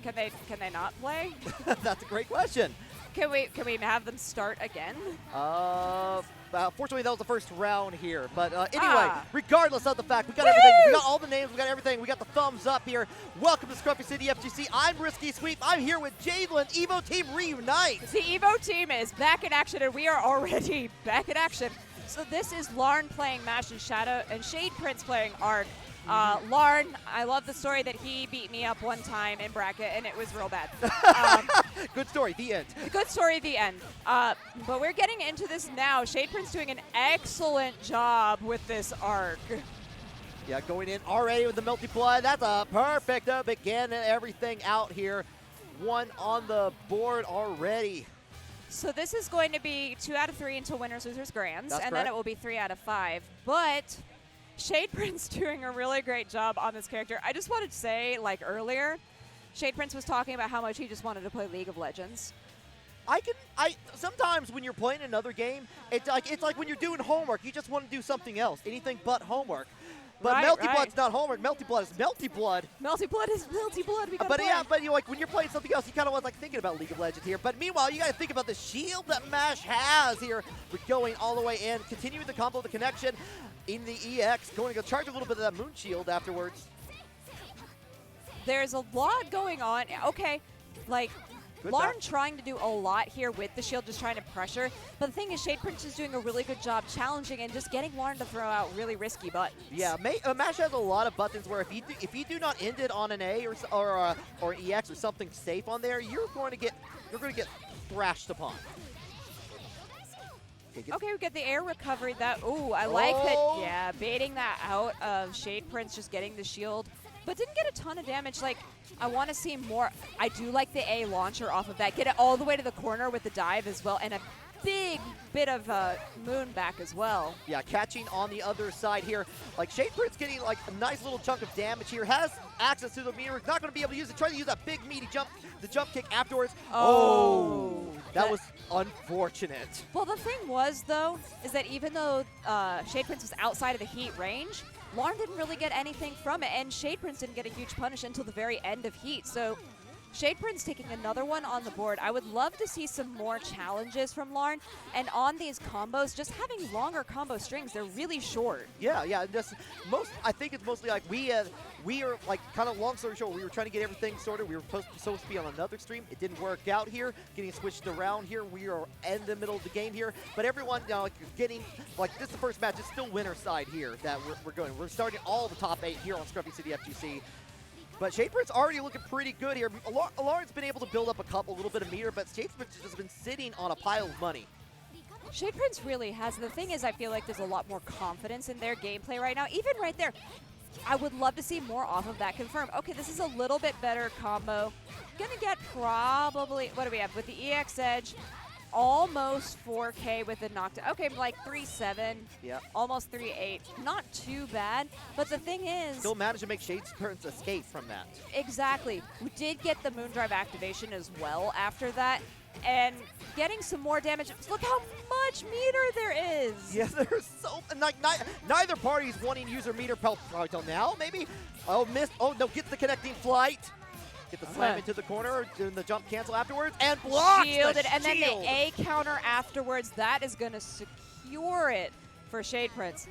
Can they not play? That's a great question. Can we have them start again? Fortunately, that was the first round here. But anyway, regardless of the fact, we got everything. We got all the names. We got everything. We got the thumbs up here. Welcome to ScruffyCityFGC. I'm Risky Sweep. I'm here with Jadelyn. Evo Team Reunite. The Evo team is back in action, and we are already back in action. So this is LaR.N playing Mash and Shadow, and Shadeprince playing Arc. LaR.N, I love the story that he beat me up one time in bracket, and it was real bad. Good story, the end. Good story, the end. But we're getting into this now. Shadeprince doing an excellent job with this Arc. Yeah, going in already with the Melty Blood. That's a perfect begin and everything out here. One on the board already. So this is going to be 2 out of 3 until winners, losers, grands, That's and correct. then it will be 3 out of 5. But Shadeprince doing a really great job on this character. I just wanted to say, like earlier, Shadeprince was talking about how much he just wanted to play League of Legends. Sometimes when you're playing another game, it's like when you're doing homework, you just want to do something else, anything but homework. But Melty Blood's not homework. Melty Blood is Melty Blood. Melty Blood is Melty Blood. We But you know, like when you're playing something else, you kind of was like thinking about League of Legends here. But meanwhile, you got to think about the shield that Mash has here. We're going all the way in, continuing the combo, the connection in the EX, going to go charge a little bit of that Moon Shield afterwards. There's a lot going on. Okay, like LaR.N trying to do a lot here with the shield, just trying to pressure. But the thing is, Shadeprince is doing a really good job challenging and just getting LaR.N to throw out really risky buttons. Yeah, Mash has a lot of buttons where if you do not end it on an A or an EX or something safe on there, you're going to get thrashed upon. Okay, we get the air recovery. I like that. Yeah, baiting that out of Shadeprince, just getting the shield, but didn't get a ton of damage. Like, I want to see more. I do like the A launcher off of that. Get it all the way to the corner with the dive as well, and a big bit of moon back as well. Yeah, catching on the other side here. Like, Shadeprince getting like a nice little chunk of damage here. Has access to the meter. Not going to be able to use it. Try to use that big meaty jump, the jump kick afterwards. Oh, that was unfortunate. Well, the thing was, though, is that even though Shadeprince was outside of the heat range, LaR.N didn't really get anything from it, and Shadeprince didn't get a huge punish until the very end of heat. So Shadeprince taking another one on the board. I would love to see some more challenges from LaR.N, and on these combos, just having longer combo strings. They're really short. Yeah. I think it's mostly like we are like, kind of long story short, we were trying to get everything sorted. We were supposed to be on another stream. It didn't work out here. Getting switched around here. We are in the middle of the game here. But everyone, you know, like, getting like, this is the first match. It's still winner side here that we're going. We're starting all the top 8 here on ScruffyCityFGC. But Shadeprince already looking pretty good here. LaR.N's been able to build up a little bit of meter, but Shadeprince has been sitting on a pile of money. Shadeprince really has. The thing is, I feel like there's a lot more confidence in their gameplay right now. Even right there, I would love to see more off of that confirmed. Okay, this is a little bit better combo. Gonna get probably, what do we have? With the EX Edge, almost 4K with the knockdown. Okay, like 3-7, yeah, almost 3-8. Not too bad, but the thing is, still managed to make Shadeprince escape from that. Exactly. We did get the Moondrive activation as well after that, and getting some more damage. Look how much meter there is. Yeah, there's so, like, neither party is wanting to use their meter probably till now, maybe. Oh, missed. Oh, no, gets the connecting flight. Get the slam into the corner, doing the jump cancel afterwards, and blocks Shielded, and then the A counter afterwards. That is going to secure it for Shadeprince.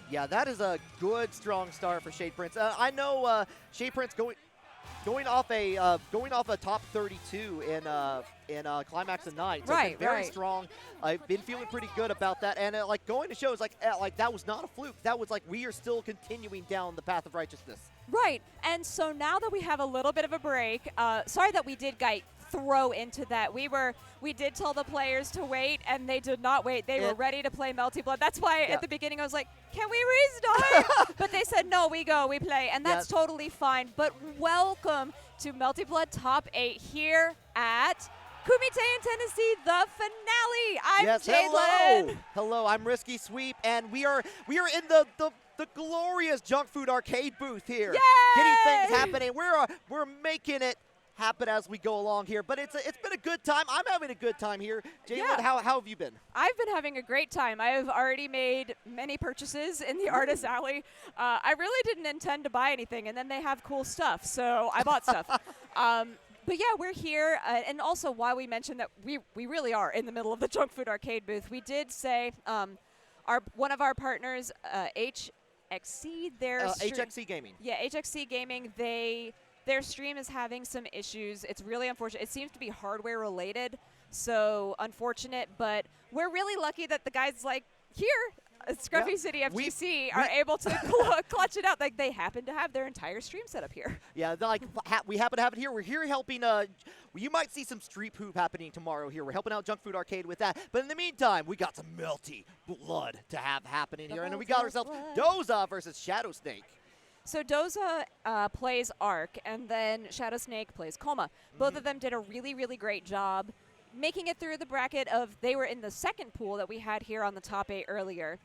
Yeah, that is a good, strong start for Shadeprince. I know Shadeprince going off a top 32 in Climax and Night. So right, very strong. I've been feeling pretty good about that, and like going to shows like that was not a fluke. That was like we are still continuing down the path of righteousness. Right, and so now that we have a little bit of a break, sorry that we did throw into that. We did tell the players to wait, and they did not wait. They were ready to play Melty Blood. That's why at the beginning I was like, can we restart? But they said, no, we go, we play, and that's totally fine. But welcome to Melty Blood Top 8 here at Kumite in Tennessee, the finale. I'm Jadelyn. Hello, I'm Risky Sweep, and we are in the glorious junk food arcade booth here. Yay! Getting things happening. We're making it happen as we go along here. But it's been a good time. I'm having a good time here. Jalen, Yeah. how have you been? I've been having a great time. I have already made many purchases in the Artist Alley. I really didn't intend to buy anything, and then they have cool stuff, so I bought stuff. But yeah, we're here, and also why we mentioned that we really are in the middle of the junk food arcade booth. We did say one of our partners, HXC, HXC Gaming. Yeah, HXC Gaming, their stream is having some issues. It's really unfortunate. It seems to be hardware related, so unfortunate, but we're really lucky that the guys like here at ScruffyCityFGC are able to clutch it out. Like, they happen to have their entire stream set up here. Yeah, like we happen to have it here. We're here helping. You might see some street poop happening tomorrow here. We're helping out Junk Food Arcade with that. But in the meantime, we got some Melty blood to have happening here, and then we got ourselves Doza versus ShadowSnake. So Doza plays Arc, and then ShadowSnake plays Kouma. Both of them did a really, really great job making it through the bracket of, they were in the second pool that we had here on the top 8 earlier.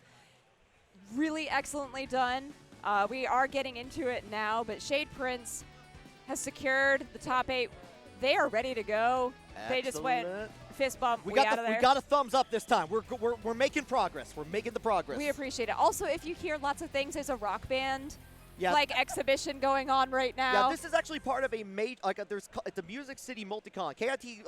Really excellently done. We are getting into it now, but Shadeprince has secured the top 8. They are ready to go. Excellent. They just went fist bump. We out of there. We got a thumbs up this time. We're making progress. We're making the progress. We appreciate it. Also, if you hear lots of things, there's a rock band Yeah. like exhibition going on right now. Yeah, this is actually part of a it's a Music City Multicon. KiT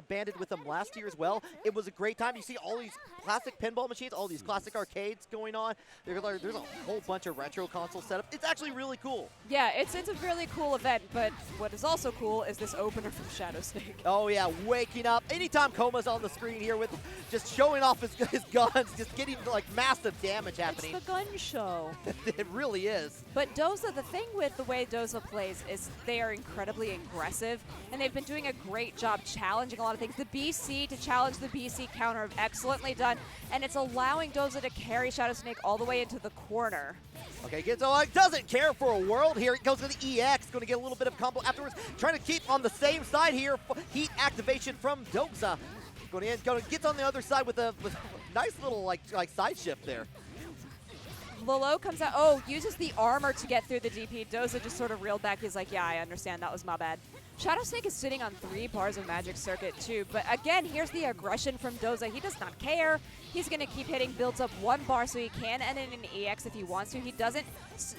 banded with them last year as well. It was a great time. You see all these classic pinball machines, all these classic arcades going on. There's a whole bunch of retro console setup. It's actually really cool. Yeah, it's a really cool event, but what is also cool is this opener from ShadowSnake. Oh yeah, waking up. Anytime Kouma's on the screen here with just showing off his guns, just getting like massive damage happening. It's the gun show. It really is. But Doza, the thing with the way Doza plays is they are incredibly aggressive, and they've been doing a great job challenging a lot of things. The BC to challenge the BC counter, excellently done, and it's allowing Doza to carry ShadowSnake all the way into the corner. Okay, Gizzo doesn't care for a world here. It goes to the EX, going to get a little bit of combo afterwards. Trying to keep on the same side here. Heat activation from Doza. Gets on the other side with a nice little like side shift there. Lolo comes out, uses the armor to get through the DP. Doza just sort of reeled back. He's like, yeah, I understand. That was my bad. ShadowSnake is sitting on 3 bars of Magic Circuit too. But again, here's the aggression from Doza. He does not care. He's going to keep hitting, builds up 1 bar so he can end in an EX if he wants to. He doesn't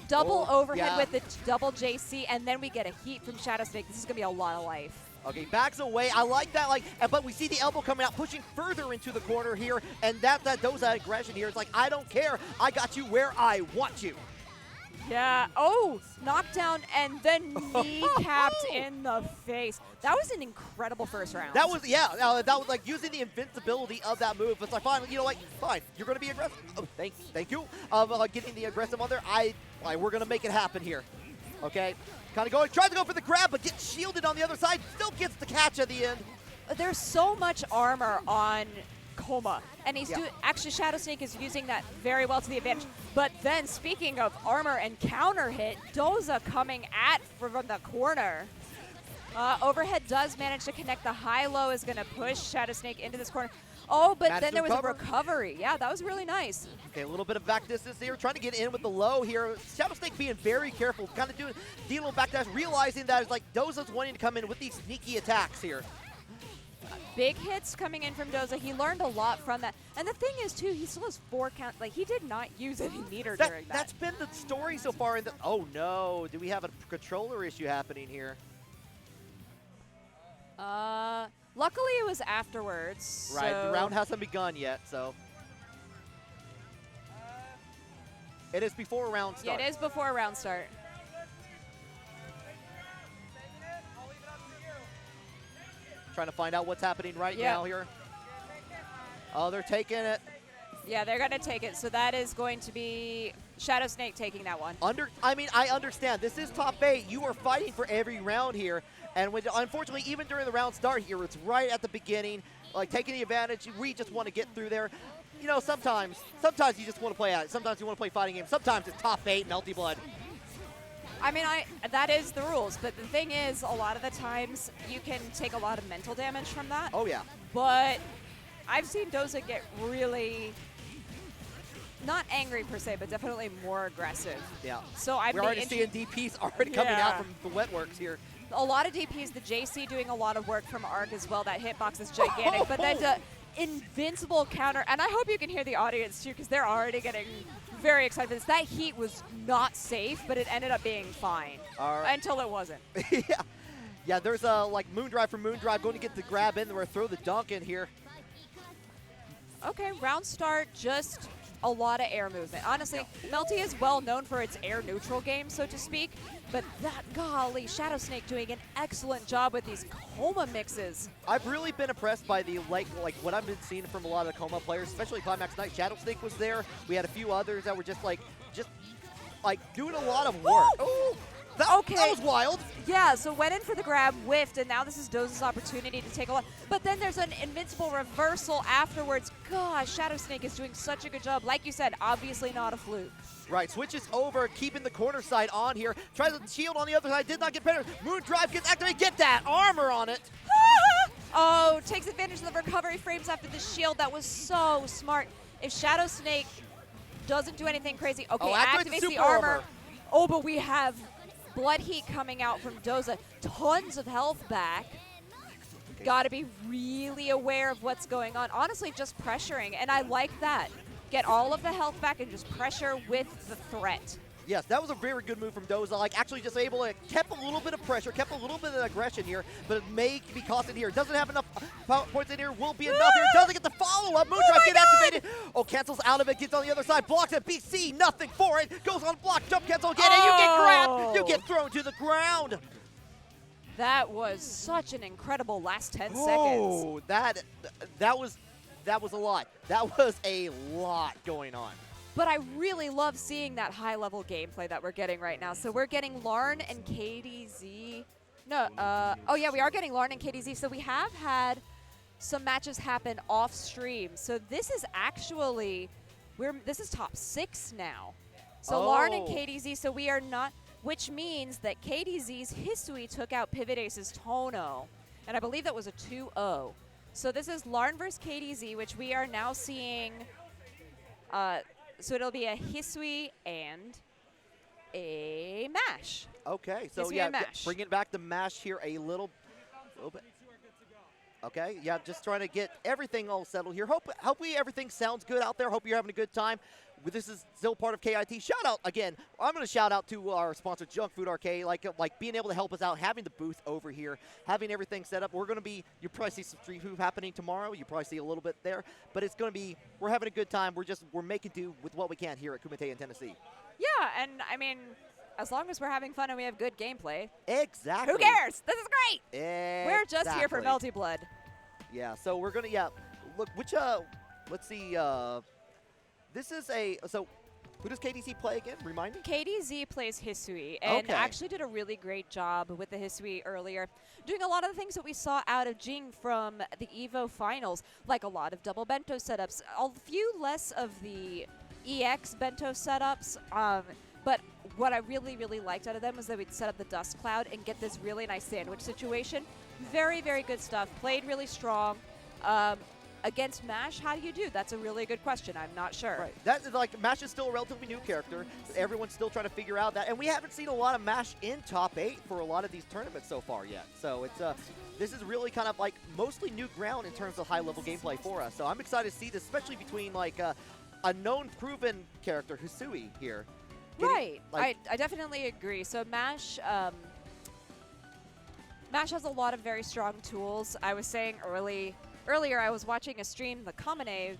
double overhead with the double JC, and then we get a heat from ShadowSnake. This is going to be a lot of life. Okay, backs away. I like that. But we see the elbow coming out, pushing further into the corner here, and that Doza aggression here. It's like, I don't care. I got you where I want you. Yeah. Knockdown and then kneecapped in the face. That was an incredible first round. That was that was like using the invincibility of that move. It's like, fine, fine. You're gonna be aggressive. Oh, thank you. Getting the aggressive on there. We're gonna make it happen here. Okay. Kind of tries to go for the grab, but gets shielded on the other side. Still gets the catch at the end. There's so much armor on Kouma, and he's actually ShadowSnake is using that very well to the advantage. But then, speaking of armor and counter hit, Doza coming from the corner. Overhead does manage to connect. The high-low is going to push ShadowSnake into this corner. But then there was a recovery. Yeah, that was really nice. Okay, a little bit of back distance here, trying to get in with the low here. ShadowSnake being very careful, kind of dealing backdash, realizing that it's like Doza's wanting to come in with these sneaky attacks here. Big hits coming in from Doza. He learned a lot from that. And the thing is, too, he still has 4 counts. Like, he did not use any meter during that. That's been the story so far. Oh, no. Do we have a controller issue happening here? Luckily, it was afterwards. Right, so the round hasn't begun yet, so. It is before a round start. Yeah, it is before a round start. Trying to find out what's happening now here. Oh, they're taking it. Yeah, they're going to take it. So that is going to be ShadowSnake taking that one. I understand. This is top 8. You are fighting for every round here. And unfortunately, even during the round start here, it's right at the beginning, like taking the advantage. We just want to get through there. Sometimes you just want to play out. Sometimes you want to play fighting games. Sometimes it's top 8, Melty blood. I mean, that is the rules. But the thing is, a lot of the times, you can take a lot of mental damage from that. Oh, yeah. But I've seen Doza get really, not angry per se, but definitely more aggressive. Yeah. So we're already seeing DPs already coming out from the wet works here. a lot of DPs, the JC doing a lot of work from Arc as well. That hitbox is gigantic, but then the invincible counter, and I hope you can hear the audience too, because they're already getting very excited for this. That heat was not safe, but it ended up being fine until it wasn't. Yeah, there's a like Moondrive from Moondrive going to get the grab in. We're throw the dunk in here. Okay, round start, just a lot of air movement. Honestly, Melty is well known for its air neutral game, so to speak, but that, golly, ShadowSnake doing an excellent job with these Kouma mixes. I've really been impressed by the like what I've been seeing from a lot of the Kouma players, especially Climax Night. ShadowSnake was there. We had a few others that were just doing a lot of work. Ooh. That was wild. Yeah, so went in for the grab, whiffed, and now this is Doza's opportunity to take a lot. But then there's an invincible reversal afterwards. Gosh, ShadowSnake is doing such a good job. Like you said, obviously not a fluke. Right, switches over, keeping the corner side on here. Tries the shield on the other side, did not get better. Moondrive gets activated, get that armor on it. Oh, takes advantage of the recovery frames after the shield. That was so smart. If ShadowSnake doesn't do anything crazy, okay, activates the armor. Oh, but we have blood heat coming out from Doza. Tons of health back. Got to be really aware of what's going on. Honestly, just pressuring, and I like that. Get all of the health back and just pressure with the threat. Yes, that was a very good move from Doza. Like, actually just able to kept a little bit of pressure, kept a little bit of aggression here, but it may be costing here. Doesn't have enough points in here. Will be enough here. Doesn't get the follow-up. Moondrive get activated. Oh, cancels out of it. Gets on the other side. Blocks it. BC, nothing for it. Goes on block. Jump cancel again. And you get grabbed. You get thrown to the ground. That was such an incredible last 10 seconds. Oh, that was a lot. That was a lot going on. But I really love seeing that high-level gameplay that we're getting right now. So we're getting LaR.N and KDZ. No, oh yeah, we are getting LaR.N and KDZ. So we have had some matches happen off stream. So this is actually, this is top 6 now. So LaR.N and KDZ, so we are not, which means that KDZ's Hisui took out Pivot Ace's Tono. And I believe that was a 2-0. So this is LaR.N versus KDZ, which we are now seeing, so it'll be a Hisui and a Mash. Okay, so Hisui yeah, and Mash. bringing back the Mash here a little bit. Okay, yeah, just trying to get everything all settled here. Hopefully everything sounds good out there. Hope you're having a good time. This is still part of KIT. Shout out again. I'm going to shout out to our sponsor, Junk Food Arcade, like being able to help us out, having the booth over here, having everything set up. We're going to be, you'll probably see some street food happening tomorrow. You probably see a little bit there, but it's going to be, we're having a good time. We're making do with what we can here at Kumite in Tennessee. Yeah, and I mean, as long as we're having fun and we have good gameplay. Exactly. Who cares? This is great. Exactly. We're just here for Melty Blood. Yeah, so we're going to, look, which, let's see, this is so who does KDZ play again? Remind me? KDZ plays Hisui and actually did a really great job with the Hisui earlier, doing a lot of the things that we saw out of Jing from the EVO finals, like a lot of double bento setups, a few less of the EX bento setups, but what I really, really liked out of them was that we'd set up the dust cloud and get this really nice sandwich situation. Very, very good stuff. Played really strong. Against Mash, how do you do? That's a really good question. I'm not sure. Right. That is like Mash is still a relatively new character. Everyone's still trying to figure out that, and we haven't seen a lot of Mash in top 8 for a lot of these tournaments so far yet. So it's this is really kind of like mostly new ground in terms of high-level gameplay for us. So I'm excited to see this, especially between like a known, proven character, Hisui here. Right. I definitely agree. So Mash. Mash has a lot of very strong tools. I was saying earlier I was watching a stream, the Kouma,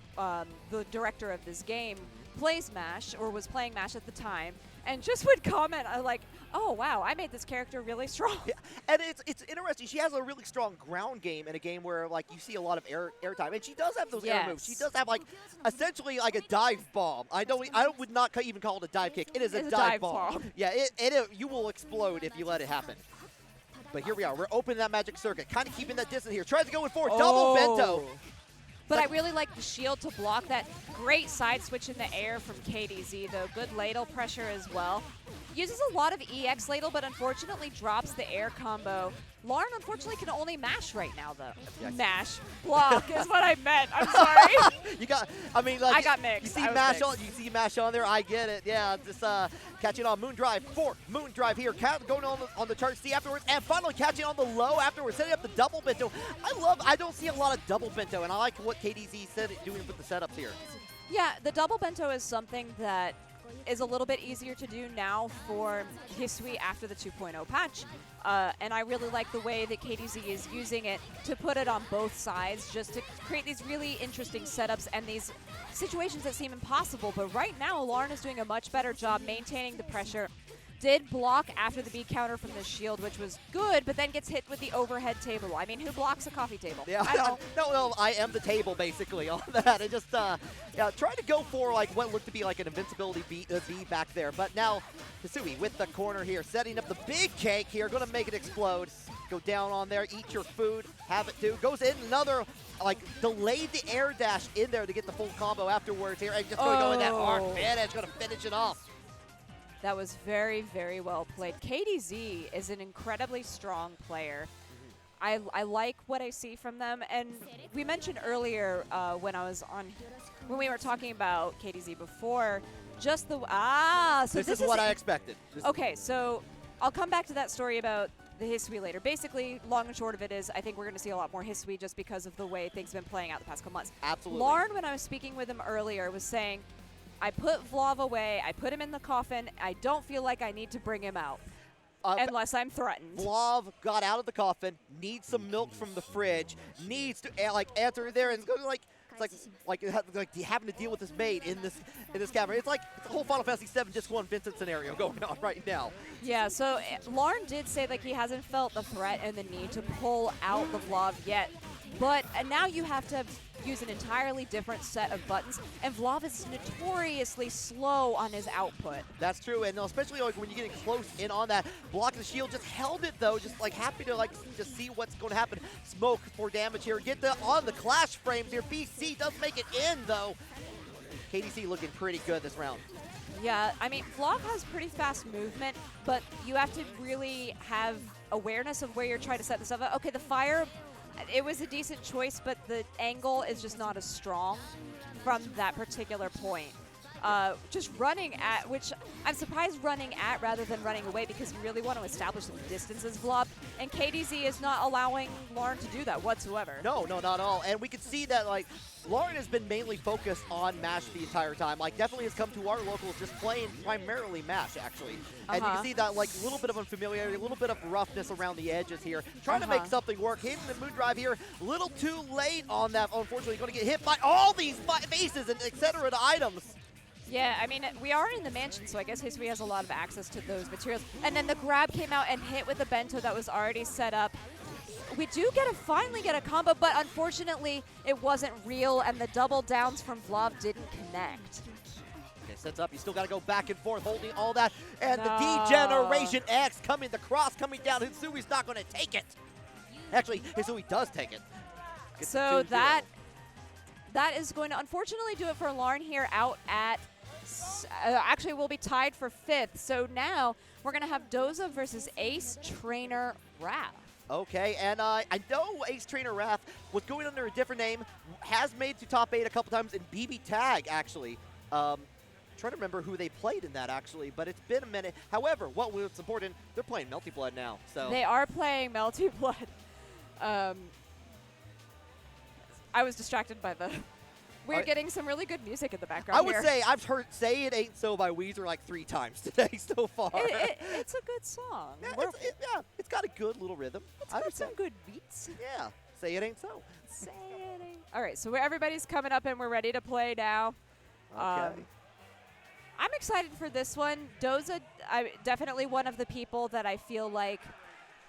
the director of this game, plays Mash, or was playing Mash at the time, and just would comment like, oh wow, I made this character really strong. Yeah. And it's interesting, she has a really strong ground game in a game where like you see a lot of air time, and she does have those air moves. She does have like essentially like a dive bomb. I would not even call it a dive kick. It is a dive bomb. Yeah, you will explode if you let it happen. But here we are. We're opening that magic circuit, kind of keeping that distance here. Tries to go in forward, double bento. But I really like the shield to block that. Great side switch in the air from KDZ, though. Good ladle pressure as well. Uses a lot of EX ladle, but unfortunately drops the air combo. LaR.N unfortunately can only mash right now, though. Yes. Mash. Block is what I meant. I'm sorry. You got, I mean, like, I got mixed. You see mash on there. I get it. Yeah, just catching on Moon Drive. 4 Moon Drive here. Going on the chart C afterwards, and finally catching on the low afterwards, setting up the double bento. I don't see a lot of double bento, and I like what KDZ said doing with the setups here. Yeah, the double bento is something that is a little bit easier to do now for Hisui after the 2.0 patch. And I really like the way that KDZ is using it to put it on both sides just to create these really interesting setups and these situations that seem impossible. But right now, LaR.N is doing a much better job maintaining the pressure. Did block after the B counter from the shield, which was good, but then gets hit with the overhead table. I mean, who blocks a coffee table? Yeah, I don't know. no, I am the table basically on that. I just tried to go for like what looked to be like an invincibility B back there, but now Hisui with the corner here, setting up the big cake here, going to make it explode. Go down on there, eat your food, have it too. Goes in another, like, delayed the air dash in there to get the full combo afterwards here, and just going to go in that arc finish, going to finish it off. That was very, very well played. KDZ is an incredibly strong player. I like what I see from them, and we mentioned earlier when we were talking about KDZ before, just the so this is what I expected. Okay, so I'll come back to that story about the Hisui later. Basically, long and short of it is, I think we're going to see a lot more Hisui just because of the way things have been playing out the past couple months. Absolutely. LaR.N, when I was speaking with him earlier, was saying, I put Vlav away, I put him in the coffin, I don't feel like I need to bring him out. Unless I'm threatened. Vlav got out of the coffin, needs some milk from the fridge, needs to like enter there, and it's going to like having to deal with his mate in this cavern. It's like it's a whole Final Fantasy VII Disc 1 Vincent scenario going on right now. Yeah, so LaR.N did say like he hasn't felt the threat and the need to pull out the Vlav yet, but now you have to use an entirely different set of buttons, and Vlav is notoriously slow on his output. That's true, and especially like when you're getting close in on that block, the shield just held it though, just like happy to like just see what's going to happen. Smoke for damage here, get on the clash frames here. BC does make it in though. KDC looking pretty good this round. Yeah, I mean, Vlav has pretty fast movement, but you have to really have awareness of where you're trying to set this up. Okay, the fire, it was a decent choice, but the angle is just not as strong from that particular point. Just running at, which I'm surprised running at rather than running away, because you really want to establish some distance as Vlad, and KDZ is not allowing LaR.N to do that whatsoever. No, not at all. And we can see that like LaR.N has been mainly focused on MASH the entire time. Like definitely has come to our locals just playing primarily MASH actually. And you can see that like a little bit of unfamiliarity, a little bit of roughness around the edges here. Trying to make something work. Hitting the moon drive here, a little too late on that. Unfortunately, going to get hit by all these faces and etc. items. Yeah, I mean, we are in the mansion, so I guess Hisui has a lot of access to those materials. And then the grab came out and hit with the bento that was already set up. We do finally get a combo, but unfortunately, it wasn't real, and the double downs from Vlav didn't connect. Okay, sets up. You still got to go back and forth, holding all that. And the Degeneration X coming, the cross coming down. Hisui's not going to take it. Actually, Hisui does take it. So that is going to unfortunately do it for LaR.N here out at... actually, we'll be tied for 5th. So now we're going to have Doza versus Ace Trainer Raph. Okay, and I know Ace Trainer Raph was going under a different name, has made to top 8 a couple times in BB Tag, actually. Trying to remember who they played in that, actually, but it's been a minute. However, what's important, they're playing Melty Blood now. So they are playing Melty Blood. I was distracted by the... We're getting some really good music in the background. I would say I've heard "Say It Ain't So" by Weezer like 3 times today so far. It's a good song. Yeah, it's got a good little rhythm. It's got some good beats. Yeah, "Say It Ain't So." Say it ain't. All right, so everybody's coming up and we're ready to play now. Okay. I'm excited for this one. Doza, definitely one of the people that I feel like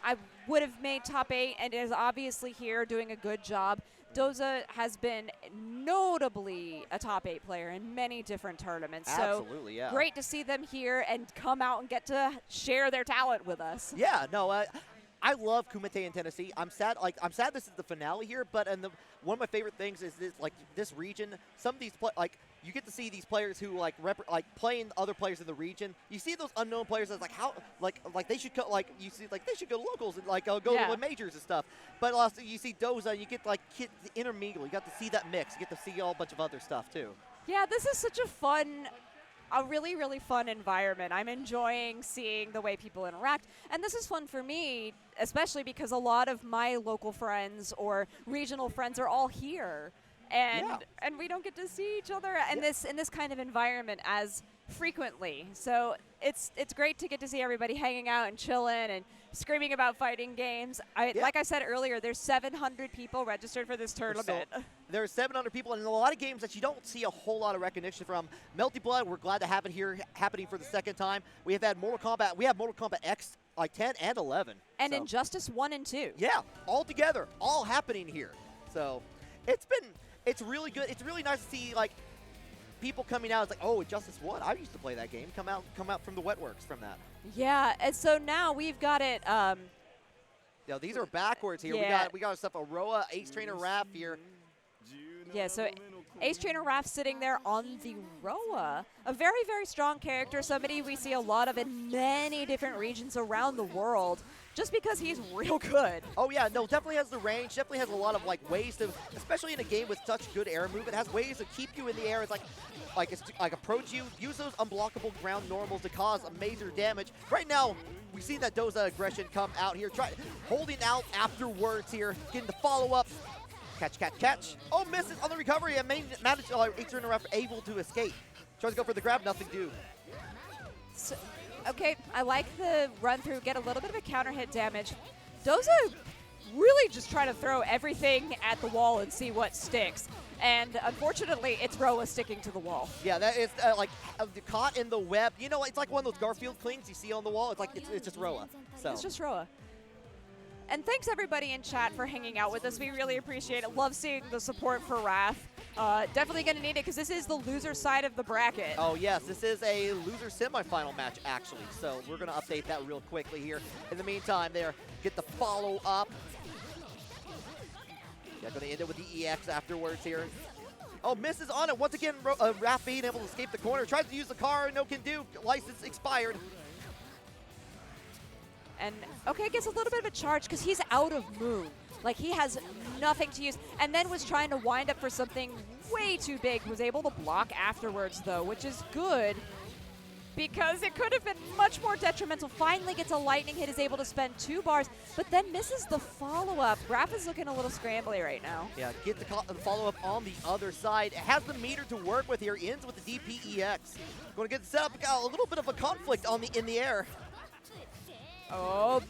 I would have made top 8 and is obviously here doing a good job. Doza has been notably a top 8 player in many different tournaments. Absolutely, yeah. Great to see them here and come out and get to share their talent with us. Yeah, no, I love Kumite in Tennessee. I'm sad this is the finale here, but one of my favorite things is this region. Some of these you get to see these players who like playing other players in the region. You see those unknown players that's like how like they should go you see like they should go to locals and like go to majors and stuff. But also you see Doza, and you get like KiT intermingle. You got to see that mix. You get to see a bunch of other stuff too. Yeah, this is such a really, really fun environment. I'm enjoying seeing the way people interact. And this is fun for me, especially because a lot of my local friends or regional friends are all here. And we don't get to see each other in this kind of environment as frequently. So it's great to get to see everybody hanging out and chilling and screaming about fighting games. Like I said earlier, there's 700 people registered for this tournament. So, there's 700 people, and a lot of games that you don't see a whole lot of recognition from. Melty Blood, we're glad to have it here happening for the second time. We have had Mortal Kombat. We have Mortal Kombat X, like 10 and 11. And Injustice 1 and 2. Yeah, all together, all happening here. So it's really good. It's really nice to see like people coming out. It's like, oh, Injustice 1. I used to play that game. Come out from the wet works from that. Yeah, and so now we've got it. Yeah, these are backwards here. Yeah. We got stuff Aroa, Ace Trainer Raph here. Yeah, so Ace Trainer Raph sitting there on the Roa. A very, very strong character, somebody we see a lot of in many different regions around the world, just because he's real good. Oh yeah, no, definitely has the range, definitely has a lot of like ways to, especially in a game with such good air movement, has ways to keep you in the air. It's like approach you, use those unblockable ground normals to cause a major damage. Right now, we see that Doza aggression come out here, holding out afterwards here, getting the follow-up. Catch, catch, catch. Oh, misses on the recovery and managed Ace Trainer Raph able to escape. Tries to go for the grab, nothing do. So, okay, I like the run through, get a little bit of a counter hit damage. Doza really just trying to throw everything at the wall and see what sticks. And unfortunately, it's Roa sticking to the wall. Yeah, that is like caught in the web. You know, it's like one of those Garfield clings you see on the wall. It's like it's just Roa. So it's just Roa. And thanks everybody in chat for hanging out with us. We really appreciate it. Love seeing the support for Raph. Definitely going to need it because this is the loser side of the bracket. Oh yes, this is a loser semifinal match actually. So we're going to update that real quickly here. In the meantime, get the follow up. Yeah, going to end it with the EX afterwards here. Oh, misses on it once again. Raph being able to escape the corner. Tries to use the car. No can do. License expired. And, okay, gets a little bit of a charge because he's out of Moon. Like, he has nothing to use. And then was trying to wind up for something way too big. Was able to block afterwards, though, which is good because it could have been much more detrimental. Finally gets a lightning hit, is able to spend 2 bars, but then misses the follow-up. Raph is looking a little scrambly right now. Yeah, get the follow-up on the other side. It has the meter to work with here. Ends with the DPEX. Going to get set up. Got a little bit of a conflict in the air. Oh,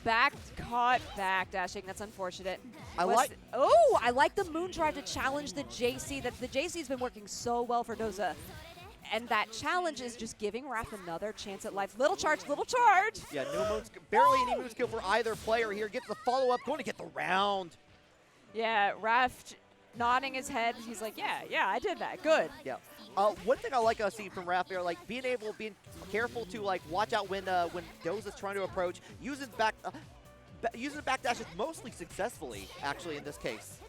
caught backdashing. That's unfortunate. I like the moon drive to challenge the JC. The JC's been working so well for Doza. And that challenge is just giving Raph another chance at life. Little charge, little charge. Yeah, barely any moon skill for either player here. Gets the follow-up, going to get the round. Yeah, Raph nodding his head. He's like, yeah, I did that. Good. Yeah. One thing I like seeing from Raph here, like being careful to like watch out when Doza's trying to approach, using backdashes mostly successfully, actually in this case.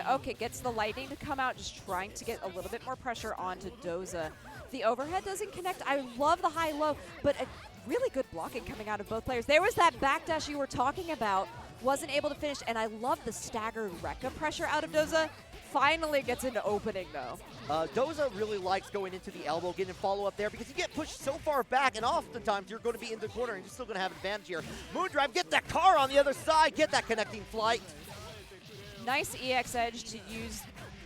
Okay, gets the lightning to come out, just trying to get a little bit more pressure onto Doza. The overhead doesn't connect. I love the high-low, but a really good blocking coming out of both players. There was that backdash you were talking about, wasn't able to finish, and I love the staggered Rekka pressure out of Doza. Finally gets into opening, though. Doza really likes going into the elbow, getting follow-up there, because you get pushed so far back, and oftentimes you're going to be in the corner, and you're still going to have advantage here. Moondrive, get that car on the other side, get that connecting flight. Nice EX edge to use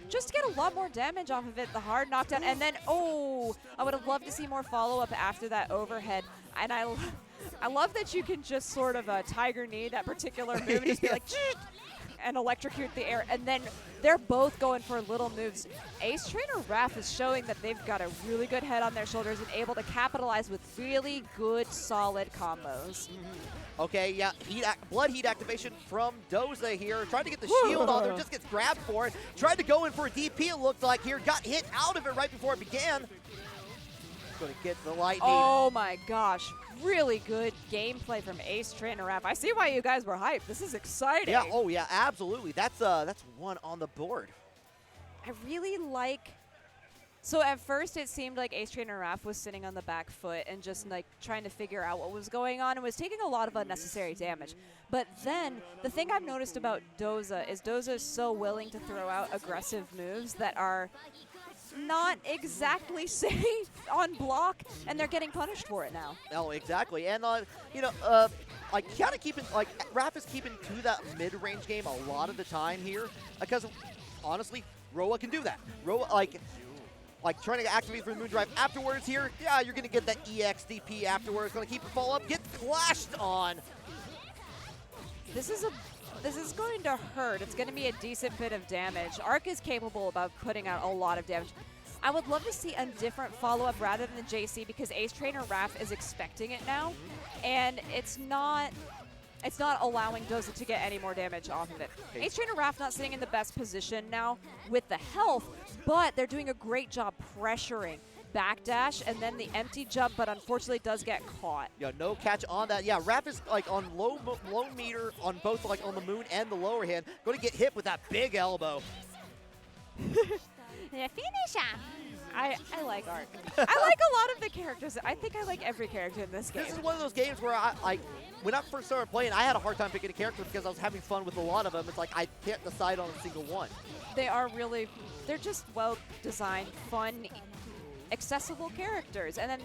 just to get a lot more damage off of it. The hard knockdown, and then, I would have loved to see more follow-up after that overhead. And I love that you can just sort of tiger knee that particular move and just be like, and electrocute the air. And then they're both going for little moves. Ace Trainer Raph is showing that they've got a really good head on their shoulders and able to capitalize with really good, solid combos. Okay, yeah, blood heat activation from Doza here. Trying to get the shield on there, just gets grabbed for it. Tried to go in for a DP, it looked like here. Got hit out of it right before it began. Going to get the lightning. Oh my gosh. Really good gameplay from Ace Trainer Raph. I see why you guys were hyped. This is exciting. Yeah, oh yeah, absolutely. That's one on the board. I really like So at first it seemed like Ace Trainer Raph was sitting on the back foot and just like trying to figure out what was going on and was taking a lot of unnecessary damage. But then the thing I've noticed about Doza is so willing to throw out aggressive moves that are not exactly safe on block, and they're getting punished for it now. Oh, exactly. And, you know, like, kind of keeping, like, Raph is keeping to that mid-range game a lot of the time here because, honestly, Roa can do that. Roa, like trying to activate for the Moon Drive afterwards here. Yeah, you're going to get that EXDP afterwards. Going to keep it follow up. Get flashed on. This is going to hurt. It's going to be a decent bit of damage. Arc is capable of putting out a lot of damage. I would love to see a different follow-up rather than the JC because Ace Trainer Raph is expecting it now, and it's not allowing Doza to get any more damage off of it. Okay. Ace Trainer Raph not sitting in the best position now with the health, but they're doing a great job pressuring. Backdash and then the empty jump, but unfortunately does get caught. Yeah, no catch on that. Yeah, Raph is like on low meter on both like on the moon and the lower hand. Going to get hit with that big elbow. Yeah, finish him. I like Arc. I like a lot of the characters. I think I like every character in this game. This is one of those games where when I first started playing, I had a hard time picking a character because I was having fun with a lot of them. It's like I can't decide on a single one. They're just well-designed, fun, accessible characters. And then,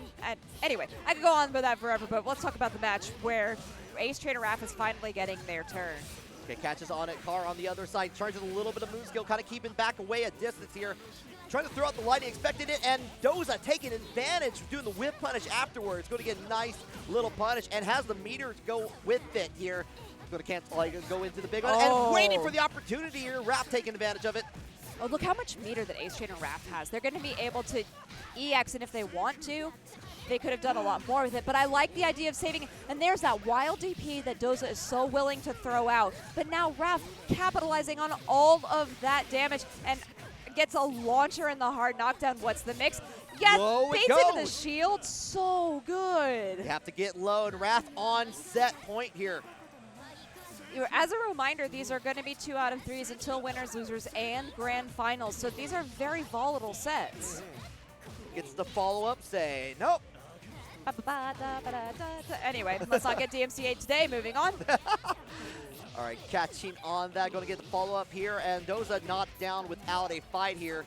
anyway, I could go on with that forever, but let's talk about the match where Ace Trainer Raph is finally getting their turn. Okay, catches on it. Carr on the other side, charges a little bit of moon skill, kind of keeping back away a distance here. Trying to throw out the lightning, expected it, and Doza taking advantage, doing the whip punish afterwards. Going to get a nice little punish, and has the meter to go with it here. Going to cancel, go into the big one, and waiting for the opportunity here. Raph taking advantage of it. Oh, look how much meter that Ace Trainer Raph has. They're going to be able to EX, and if they want to, they could have done a lot more with it. But I like the idea of saving it. And there's that wild DP that Doza is so willing to throw out. But now Raph capitalizing on all of that damage and gets a launcher in the hard knockdown. What's the mix? Yes, baits into the shield. So good. You have to get low, and Raph on set point here. As a reminder, these are going to be 2 out of 3s until winners, losers, and grand finals. So these are very volatile sets. Gets the follow-up, say nope. Anyway, let's not get DMCA today. Moving on. All right, catching on that. Going to get the follow-up here, and Doza not down without a fight here.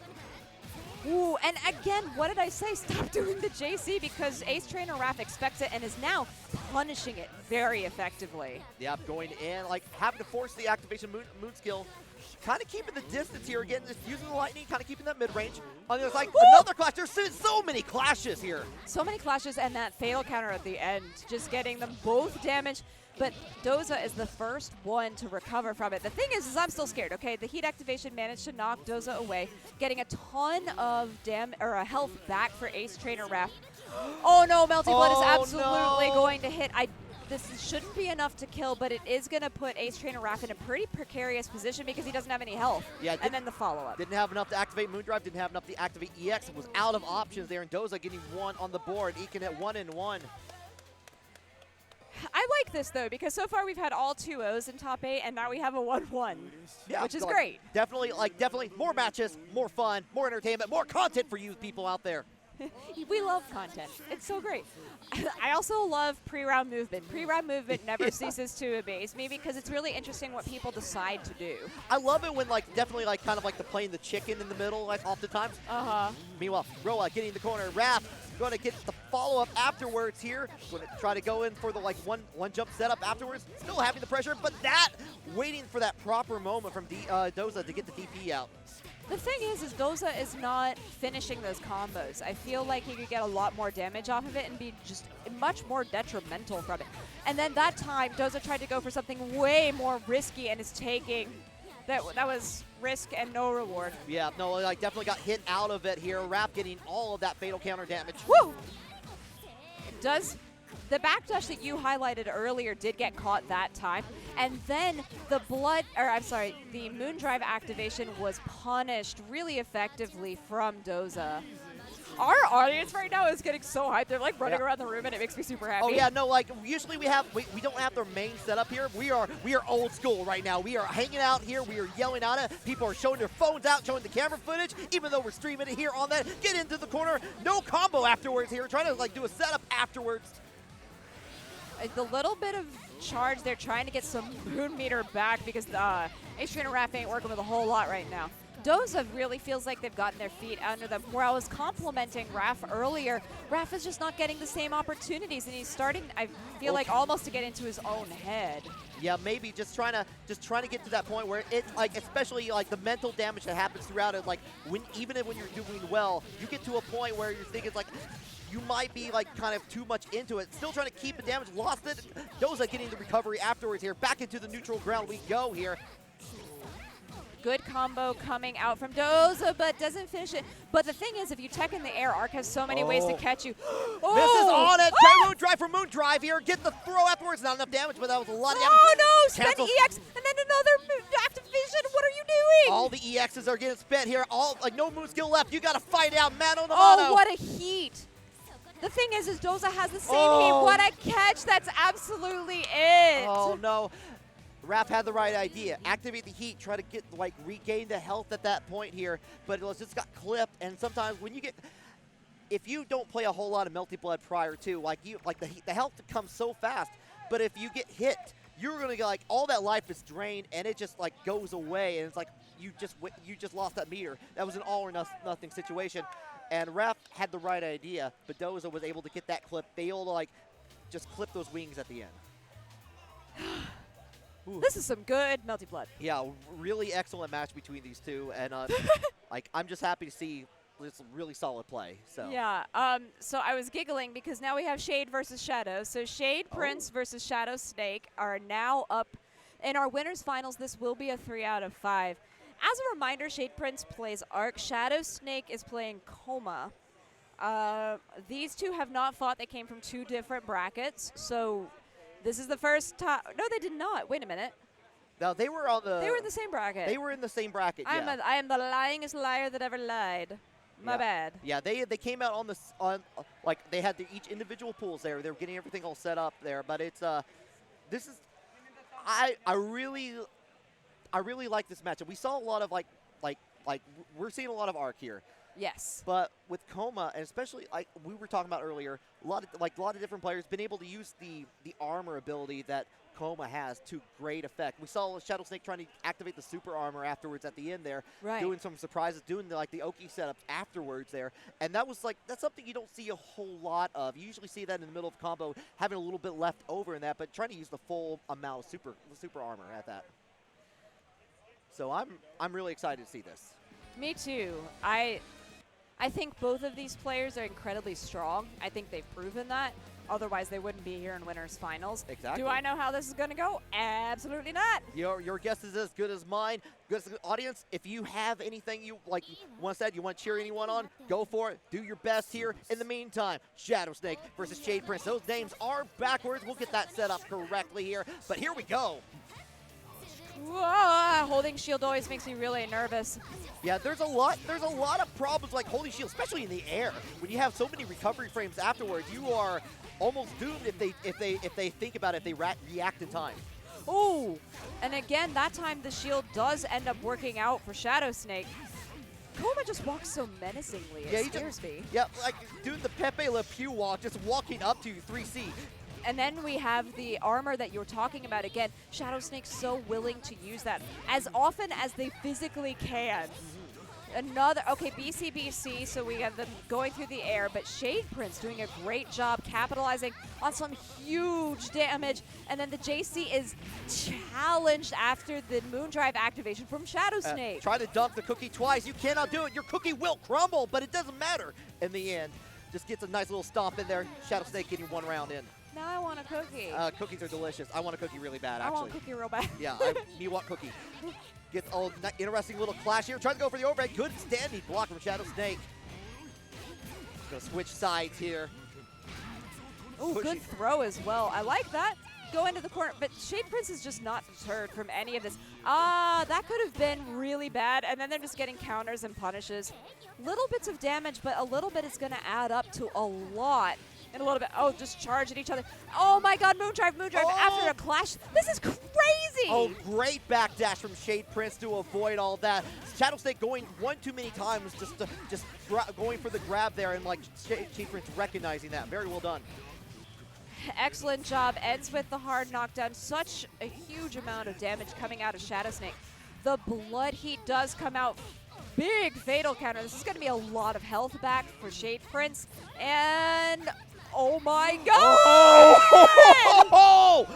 Ooh, and again, what did I say? Stop doing the JC because Ace Trainer Raph expects it and is now punishing it very effectively. Yep, going in, like having to force the activation moon skill. Kind of keeping the distance here again, just using the lightning, kind of keeping that mid-range. On the other side, another clash. There's so many clashes here. So many clashes, and that fatal counter at the end, just getting them both damaged. But Doza is the first one to recover from it. The thing is I'm still scared, okay? The heat activation managed to knock Doza away, getting a ton of health back for Ace Trainer Raph. Oh no, Melty Blood is absolutely going to hit. This shouldn't be enough to kill, but it is going to put Ace Trainer Raph in a pretty precarious position because he doesn't have any health. Yeah, and then the follow-up. Didn't have enough to activate Moondrive, didn't have enough to activate EX. It was out of options there, and Doza getting one on the board, eking at 1-1. I like this, though, because so far we've had all 2-0s in top 8, and now we have a 1-1, which is great. Definitely more matches, more fun, more entertainment, more content for you people out there. We love content. It's so great. I also love pre-round movement. Pre-round movement never ceases to amaze me because it's really interesting what people decide to do. I love it when definitely kind of like the playing the chicken in the middle oftentimes. Meanwhile, Roa getting in the corner. Raph going to get the follow-up afterwards here. Going to try to go in for the one jump setup afterwards. Still having the pressure, but waiting for that proper moment from Doza to get the DP out. The thing is Doza is not finishing those combos. I feel like he could get a lot more damage off of it and be just much more detrimental from it. And then that time, Doza tried to go for something way more risky and is taking... That was risk and no reward. Yeah, no, definitely got hit out of it here. Raph getting all of that fatal counter damage. Woo! The backdash that you highlighted earlier did get caught that time, and then the Moondrive activation was punished really effectively from Doza. Our audience right now is getting so hyped. They're like running around the room, and it makes me super happy. Oh yeah, no, like usually we don't have their main setup here. We are old school right now. We are hanging out here. We are yelling out it. People are showing their phones out, showing the camera footage, even though we're streaming it here on that. Get into the corner. No combo afterwards here. Trying to like do a setup afterwards. The little bit of charge, they're trying to get some moon meter back because H3 and Raph ain't working with a whole lot right now. Doza really feels like they've gotten their feet under them. Where I was complimenting Raph earlier, Raph is just not getting the same opportunities, and he's starting, I feel like, almost to get into his own head. Yeah, maybe just trying to get to that point where it, like, especially like the mental damage that happens throughout it, like even when you're doing well, you get to a point where you're thinking like you might be like kind of too much into it. Still trying to keep the damage, lost it. Doza getting the recovery afterwards here. Back into the neutral ground we go here. Good combo coming out from Doza, but doesn't finish it. But the thing is, if you tech in the air, Arc has so many ways to catch you. Misses on it. Moon drive for Moon drive here. Get the throw afterwards. Not enough damage, but that was a lot of damage. Oh no! Spend EX and then another activation. What are you doing? All the EXs are getting spent here. All like no moon skill left. You got to fight out mano to mano. Oh, what a heat! The thing is Doza has the same heat. What a catch! That's absolutely it. Oh no. Raph had the right idea. Activate the heat, try to get like regain the health at that point here, but it just got clipped. And sometimes when you get, if you don't play a whole lot of Melty Blood prior to, like the health comes so fast. But if you get hit, you're gonna get like all that life is drained, and it just like goes away, and it's like you just lost that meter. That was an all or nothing situation, and Raph had the right idea, but Doza was able to get that clip, fail to like just clip those wings at the end. Ooh. This is some good Melty Blood. Yeah, really excellent match between these two, and like I'm just happy to see this really solid play. So yeah, so I was giggling because now we have Shade versus Shadow. So Shadeprince versus ShadowSnake are now up in our winners finals. This will be a 3 out of 5. As a reminder, Shadeprince plays Arc. ShadowSnake is playing Kouma. These two have not fought. They came from 2 different brackets, so. This is the first time. No, they did not. Wait a minute. No, they were on the. They were in the same bracket. They were in the same bracket. Yeah. I am the lyingest liar that ever lied. My bad. Yeah, they came out on like they had each individual pools there. They were getting everything all set up there. But it's this is I really like this matchup. We saw a lot of like we're seeing a lot of Arc here. Yes. But with Kouma, and especially like we were talking about earlier, a lot of different players been able to use the armor ability that Kouma has to great effect. We saw ShadowSnake trying to activate the super armor afterwards at the end there, doing some surprises, doing the Oki setups afterwards there, and that's something you don't see a whole lot of. You usually see that in the middle of combo, having a little bit left over in that, but trying to use the full amount of super armor at that. So I'm really excited to see this. Me too. I think both of these players are incredibly strong. I think they've proven that. Otherwise, they wouldn't be here in winners finals. Exactly. Do I know how this is going to go? Absolutely not. Your guess is as good as mine. Good as the audience. If you have anything you want to cheer anyone on, go for it. Do your best here. In the meantime, ShadowSnake versus Shadeprince. Those names are backwards. We'll get that set up correctly here. But here we go. Whoa, holding shield always makes me really nervous. Yeah, there's a lot of problems like holding shield, especially in the air. When you have so many recovery frames afterwards, you are almost doomed if they think about it, if they react in time. Ooh, and again, that time the shield does end up working out for ShadowSnake. Kouma just walks so menacingly. It scares me. Yeah, like doing the Pepe Le Pew walk, just walking up to you, 3C. And then we have the armor that you're talking about again. ShadowSnake's so willing to use that as often as they physically can. Okay, BCBC, so we have them going through the air, but Shadeprince doing a great job capitalizing on some huge damage. And then the JC is challenged after the Moondrive activation from ShadowSnake. Try to dunk the cookie twice. You cannot do it. Your cookie will crumble, but it doesn't matter in the end. Just gets a nice little stomp in there. ShadowSnake getting 1 round in. Now I want a cookie. Cookies are delicious. I want a cookie really bad, actually. I want a cookie real bad. Yeah, me want cookie. Gets a interesting little clash here. Trying to go for the overhead. Good standing block from ShadowSnake. Gonna switch sides here. Ooh, good throw as well. I like that. go into the corner, but Shadeprince is just not deterred from any of this. That could have been really bad, and then they're just getting counters and punishes. Little bits of damage, but a little bit is going to add up to a lot. And a little bit, just charge at each other. Oh my god, Moondrive after a clash. This is crazy! Oh, great backdash from Shadeprince to avoid all that. ShadowSnake going one too many times, just going for the grab there, and like Shadeprince recognizing that. Very well done. Excellent job. Ends with the hard knockdown. Such a huge amount of damage coming out of ShadowSnake. The Blood Heat does come out. Big fatal counter. This is going to be a lot of health back for Shadeprince. And oh my god! Oh!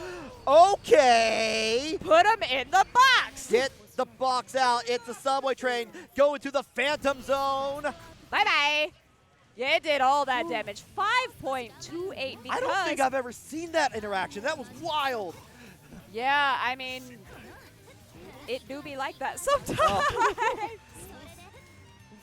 Okay. Put him in the box. Get the box out. It's a subway train going to the Phantom Zone. Bye-bye. Yeah, it did all that damage. 5.28 because... I don't think I've ever seen that interaction. That was wild. Yeah, I mean, it do be like that sometimes. Oh.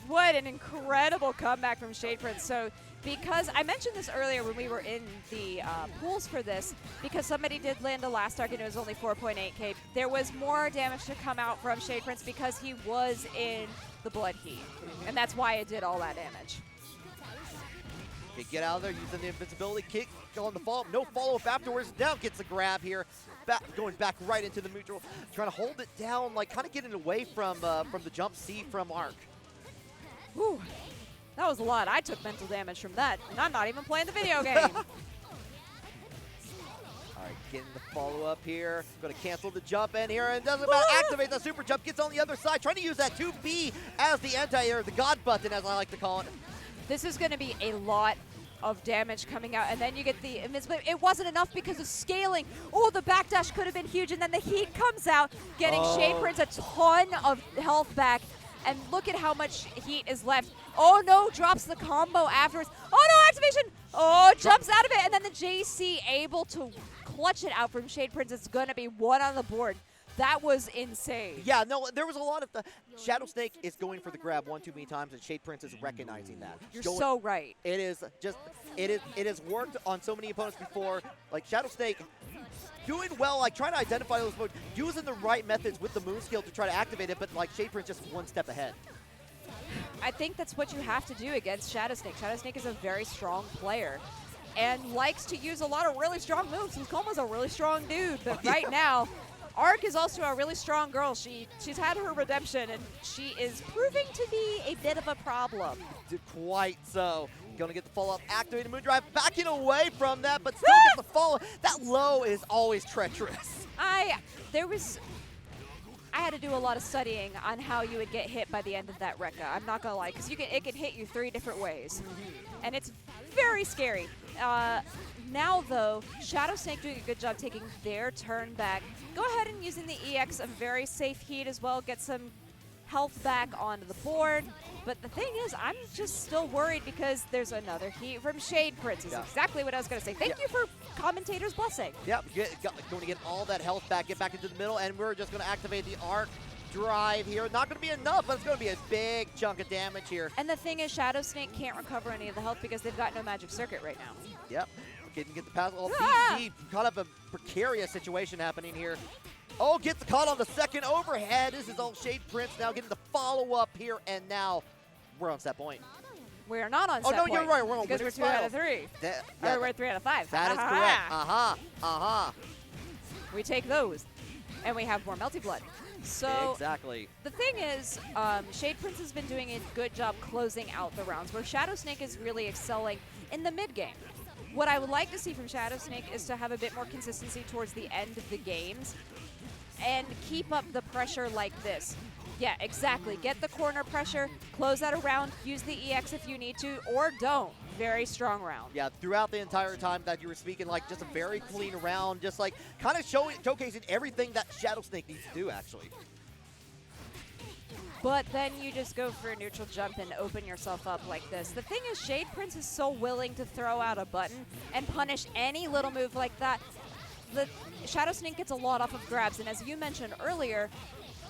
What an incredible comeback from Shadeprince. So, because I mentioned this earlier when we were in the pools for this, because somebody did land a last arc and it was only 4.8k, there was more damage to come out from Shadeprince because he was in the Blood Heat. And that's why it did all that damage. Okay, get out of there using the invincibility kick on the follow-up. No follow-up afterwards. Now gets a grab here. Going back right into the neutral. Trying to hold it down, like kind of getting away from the jump C from Arc. Whew. That was a lot. I took mental damage from that, and I'm not even playing the video game. All right, getting the follow-up here. Going to cancel the jump in here, and doesn't matter. Activate the super jump. Gets on the other side. Trying to use that 2B as the anti-air, the God button, as I like to call it. This is going to be a lot of damage coming out, and then you get the invincibility. It wasn't enough because of scaling. Oh, the backdash could have been huge, and then the heat comes out, getting Shadeprince a ton of health back. And look at how much heat is left. Oh no, drops the combo afterwards. Oh no, activation! Oh, jumps out of it, and then the JC able to clutch it out from Shadeprince. It's gonna be one on the board. That was insane. Yeah, no, there was a lot of the ShadowSnake is going for the grab one too many times, and Shadeprince is recognizing that. You're so right. It is just it has worked on so many opponents before. Like ShadowSnake doing well, like trying to identify those moves, using the right methods with the moon skill to try to activate it, but like Shadeprince just one step ahead. I think that's what you have to do against ShadowSnake. ShadowSnake is a very strong player and likes to use a lot of really strong moves. And Kouma's a really strong dude, but right now, Arc is also a really strong girl. She's had her redemption, and she is proving to be a bit of a problem. Quite so. Going to get the follow-up, activated Moondrive, backing away from that, but still gets the follow. That low is always treacherous. I had to do a lot of studying on how you would get hit by the end of that Rekka. I'm not going to lie, because it can hit you 3 different ways. And it's very scary. Now, though, ShadowSnake doing a good job taking their turn back. Go ahead and using the EX, a very safe heat as well. Get some health back onto the board. But the thing is, I'm just still worried because there's another heat from Shadeprince. Is exactly what I was going to say. Thank you for commentators' blessing. Yeah, going to get all that health back, get back into the middle, and we're just going to activate the Arc drive here. Not going to be enough, but it's going to be a big chunk of damage here. And the thing is, ShadowSnake can't recover any of the health because they've got no magic circuit right now. Yep. Can get the pass. Oh, PG, kind of a precarious situation happening here. Oh, gets caught on the second overhead. This is all Shadeprince now getting the follow-up here, and now we're on set point. We are not on set point. Oh, no, point. you're right. We're on because we're 2 out of 3. Or we're 3 out of 5. That is correct. We take those, and we have more Melty Blood. So exactly. The thing is, Shadeprince has been doing a good job closing out the rounds, where ShadowSnake is really excelling in the mid-game. What I would like to see from ShadowSnake is to have a bit more consistency towards the end of the games and keep up the pressure like this. Yeah, exactly. Get the corner pressure, close out a round, use the EX if you need to, or don't. Very strong round. Yeah, throughout the entire time that you were speaking, like just a very clean round, just like kind of showcasing everything that ShadowSnake needs to do, actually. But then you just go for a neutral jump and open yourself up like this. The thing is, Shadeprince is so willing to throw out a button and punish any little move like that. The ShadowSnake gets a lot off of grabs, and as you mentioned earlier,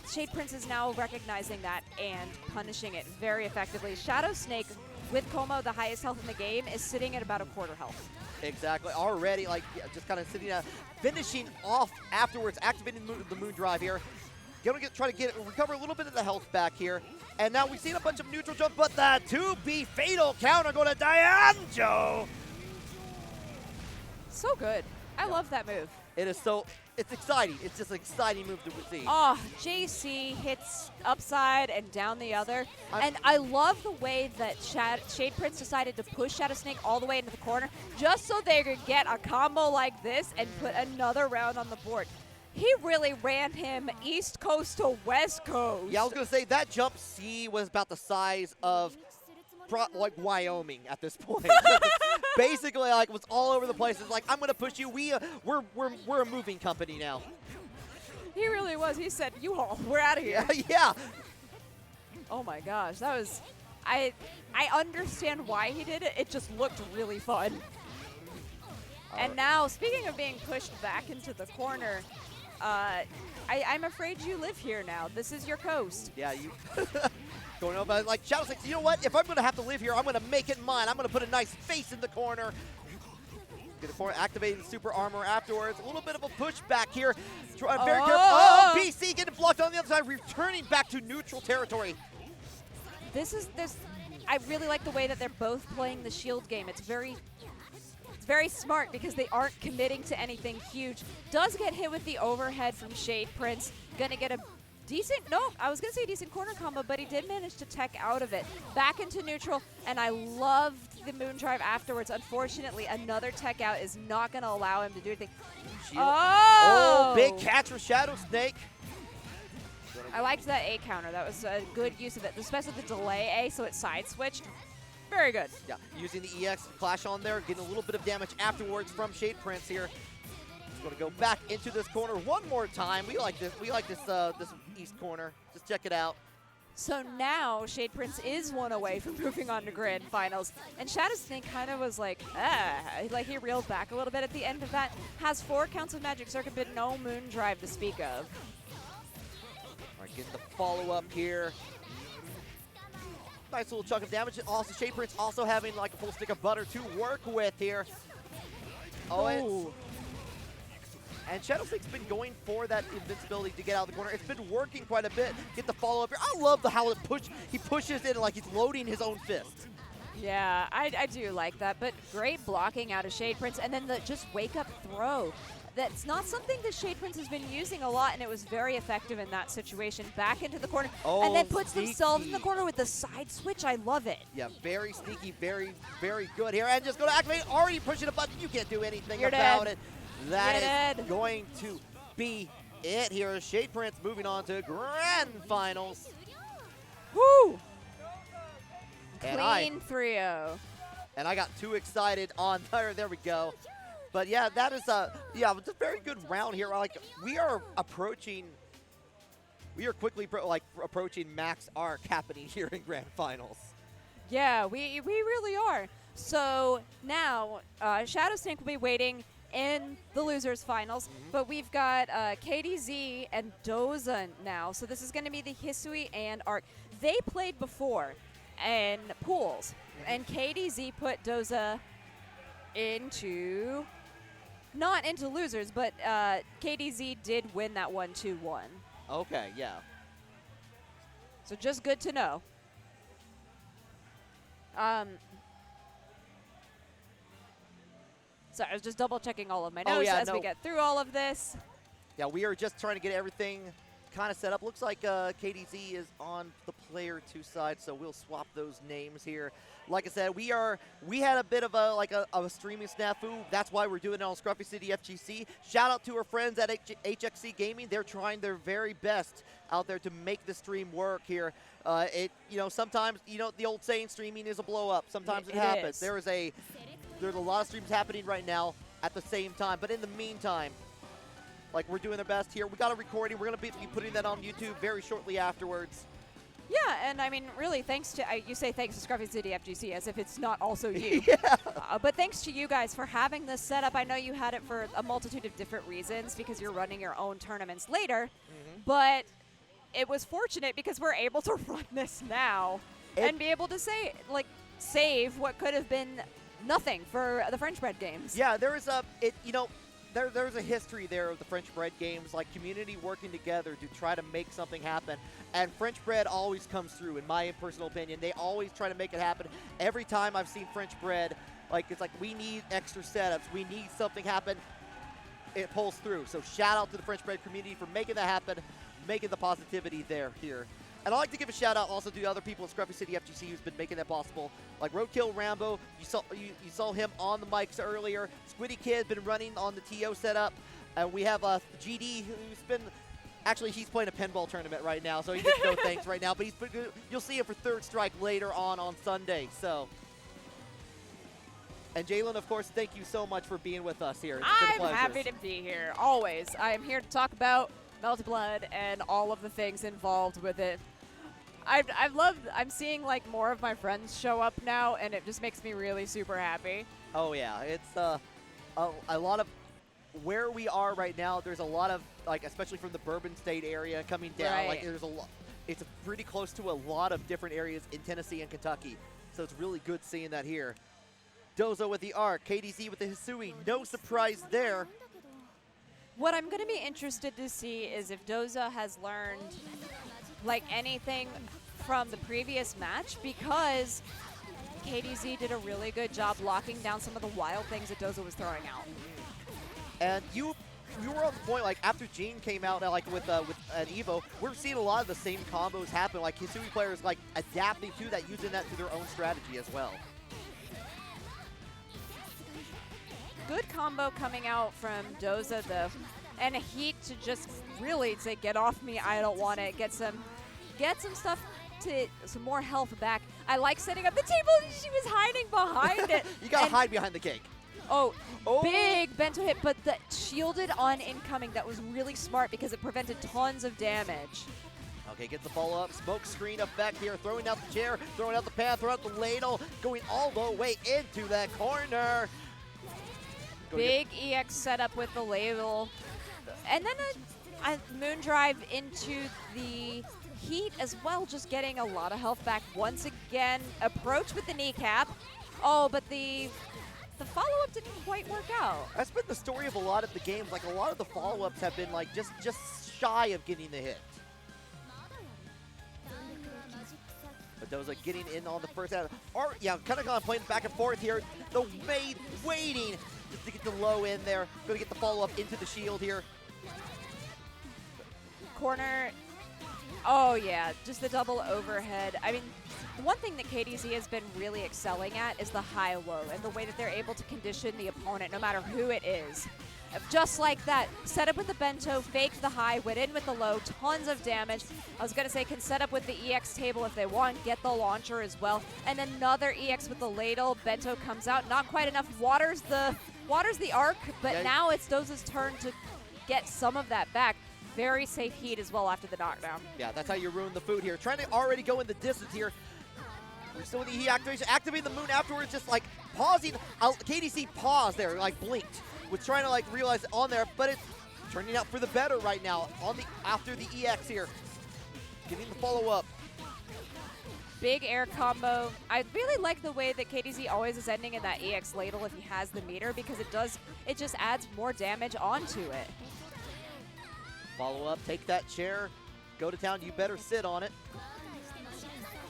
Shadeprince is now recognizing that and punishing it very effectively. ShadowSnake, with Kouma, the highest health in the game, is sitting at about a quarter health. Exactly. Already, like, yeah, just kind of sitting finishing off afterwards, activating the moon drive here. Try to recover a little bit of the health back here. And now we've seen a bunch of neutral jumps, but the 2B fatal counter going to Dianjo. So good. I love that move. It's exciting. It's just an exciting move to see. Oh, JC hits upside and down the other. And I love the way that Shadeprince decided to push ShadowSnake all the way into the corner just so they could get a combo like this and put another round on the board. He really ran him East Coast to West Coast. Yeah, I was going to say that jump C was about the size of like Wyoming at this point. Basically, like, was all over the place. It's like, I'm going to push you. We're a moving company now. He really was. He said, "U-Haul, we're out of here." Yeah. Oh my gosh, that was. I understand why he did it. It just looked really fun. And now, speaking of being pushed back into the corner, I'm afraid you live here now. This is your coast. Yeah, you. Going over, like, ShadowSnake, you know what? If I'm going to have to live here, I'm going to make it mine. I'm going to put a nice face in the corner. Get the corner, activating the super armor afterwards. A little bit of a push back here. Very careful. Oh, BC getting blocked on the other side, returning back to neutral territory. I really like the way that they're both playing the shield game. It's very smart because they aren't committing to anything huge. Does get hit with the overhead from Shadeprince. Gonna get a I was going to say decent corner combo, but he did manage to tech out of it. Back into neutral, and I loved the moon drive afterwards. Unfortunately, another tech out is not going to allow him to do anything. Oh, big catch for ShadowSnake. I liked that A counter. That was a good use of it, especially the delay A, so it side switched. Very good. Yeah, using the EX flash on there, getting a little bit of damage afterwards from Shadeprince here. Going to go back into this corner one more time. We like this. We like this this east corner. Just check it out. So now Shadeprince is one away from moving on to grand finals, and ShadowSnake kind of was like, like he reeled back a little bit at the end of that. Has 4 counts of Magic Circuit, but no moon drive to speak of. All right, getting the follow up here. Nice little chunk of damage. Also, Shadeprince also having like a full stick of butter to work with here. Oh. And ShadowSnake's been going for that invincibility to get out of the corner. It's been working quite a bit. Get the follow-up here. I love how he pushes it like he's loading his own fist. Yeah, I do like that. But great blocking out of Shadeprince. And then the just wake-up throw. That's not something that Shadeprince has been using a lot, and it was very effective in that situation. Back into the corner, and then puts themselves in the corner with the side switch. I love it. Yeah, very sneaky, very, very good here. And just going to activate, already pushing a button. You can't do anything about it. That is going to be it here. Shadeprince moving on to grand finals. Woo! And Clean 3-0. And I got too excited on there. There we go. But yeah, that is a very good round here. Like, we are quickly approaching max arc happening here in grand finals. Yeah, we really are. So now ShadowSnake will be waiting in the losers finals, but we've got KDZ and Doza now. So this is going to be the Hisui and Arc. They played before in pools, and KDZ put Doza not into losers, but KDZ did win that 1-2-1. Okay, yeah. So just good to know. So I was just double checking all of my notes as we get through all of this. Yeah, we are just trying to get everything kind of set up. Looks like KDZ is on the player 2 side, so we'll swap those names here. Like I said, we had a bit of a streaming snafu. That's why we're doing it on ScruffyCityFGC. Shout out to our friends at HXC Gaming. They're trying their very best out there to make the stream work here. Sometimes, the old saying, streaming is a blow up. Sometimes it happens. There's a lot of streams happening right now at the same time. But in the meantime, like, we're doing our best here. We got a recording. We're going to be putting that on YouTube very shortly afterwards. Yeah, and I mean, really, thanks to, you say thanks to ScruffyCityFGC as if it's not also you. Yeah. But thanks to you guys for having this set up. I know you had it for a multitude of different reasons because you're running your own tournaments later. But it was fortunate because we're able to run this now and be able to save what could have been nothing for the French bread games. Yeah, there's there's a history there of the French bread games, like community working together to try to make something happen. And French bread always comes through, in my personal opinion. They always try to make it happen. Every time I've seen French bread, like it's like we need extra setups, we need something happen. It pulls through. So shout out to the French bread community for making that happen, making the positivity here. And I'd like to give a shout out also to the other people at ScruffyCityFGC who's been making that possible. Like Roadkill Rambo, you saw him on the mics earlier. Squiddy Kid been running on the TO setup. And we have GD who's been, actually he's playing a pinball tournament right now, so he gets no thanks right now. But you'll see him for Third Strike later on Sunday. So. And Jalen, of course, thank you so much for being with us here. I'm happy to be here, always. I am here to talk about Melty Blood and all of the things involved with it. I'm seeing like more of my friends show up now, and it just makes me really super happy. Oh yeah, it's a lot of where we are right now. There's a lot of, like, especially from the Bourbon State area coming down. Right. Like there's a lot. It's pretty close to a lot of different areas in Tennessee and Kentucky. So it's really good seeing that here. Doza with the Arc, KDZ with the Hisui. No surprise there. What I'm going to be interested to see is if Doza has learned like anything from the previous match, because KDZ did a really good job locking down some of the wild things that Doza was throwing out. And you were on the point, like after Gene came out, like with an Evo, we're seeing a lot of the same combos happen. Like Hisui players like adapting to that, using that to their own strategy as well. Good combo coming out from Doza, though, and a heat to just really say, "Get off me! I don't want it." Get some stuff to some more health back. I like setting up the table. She was hiding behind it. You gotta hide behind the cake. Oh, big bento hit, but the shielded on incoming. That was really smart because it prevented tons of damage. Okay, gets the follow-up. Smoke screen effect here. Throwing out the chair, throwing out the pan, throwing out the ladle, going all the way into that corner. Big EX setup with the ladle. And then a moon drive into the heat as well, just getting a lot of health back once again. Approach with the kneecap. Oh, but the follow-up didn't quite work out. That's been the story of a lot of the games. Like a lot of the follow-ups have been like just shy of getting the hit. But Doza getting in on the first out. Yeah, kind of playing back and forth here. The Maid waiting just to get the low in there. Going to get the follow-up into the shield here. Corner. Oh, yeah, just the double overhead. I mean, one thing that KDZ has been really excelling at is the high-low and the way that they're able to condition the opponent, no matter who it is. Just like that, set up with the bento, faked the high, went in with the low, tons of damage. I was going to say can set up with the EX table if they want, get the launcher as well. And another EX with the ladle, bento comes out, not quite enough, waters the arc, but yeah, now it's Doza's turn to get some of that back. Very safe heat as well after the knockdown. Yeah, that's how you ruin the food here. Trying to already go in the distance here. We're still in the heat activation, activating the moon afterwards, just like pausing. KDC paused there, like blinked. Was trying to like realize it on there, but it's turning out for the better right now after the EX here. Getting the follow-up. Big air combo. I really like the way that KDZ always is ending in that EX ladle if he has the meter, because it just adds more damage onto it. Follow-up, take that chair, go to town, you better sit on it.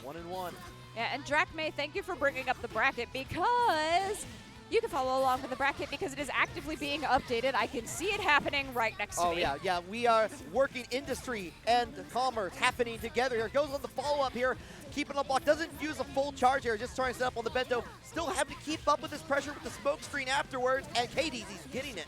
1-1. Yeah, and Drachme, thank you for bringing up the bracket, because you can follow along with the bracket because it is actively being updated. I can see it happening right next to me. Oh, yeah. We are working industry and commerce happening together here. Goes on the follow-up here. Keeping on block. Doesn't use a full charge here. Just trying to set up on the bento. Still having to keep up with this pressure with the smoke screen afterwards. And KDZ's getting it.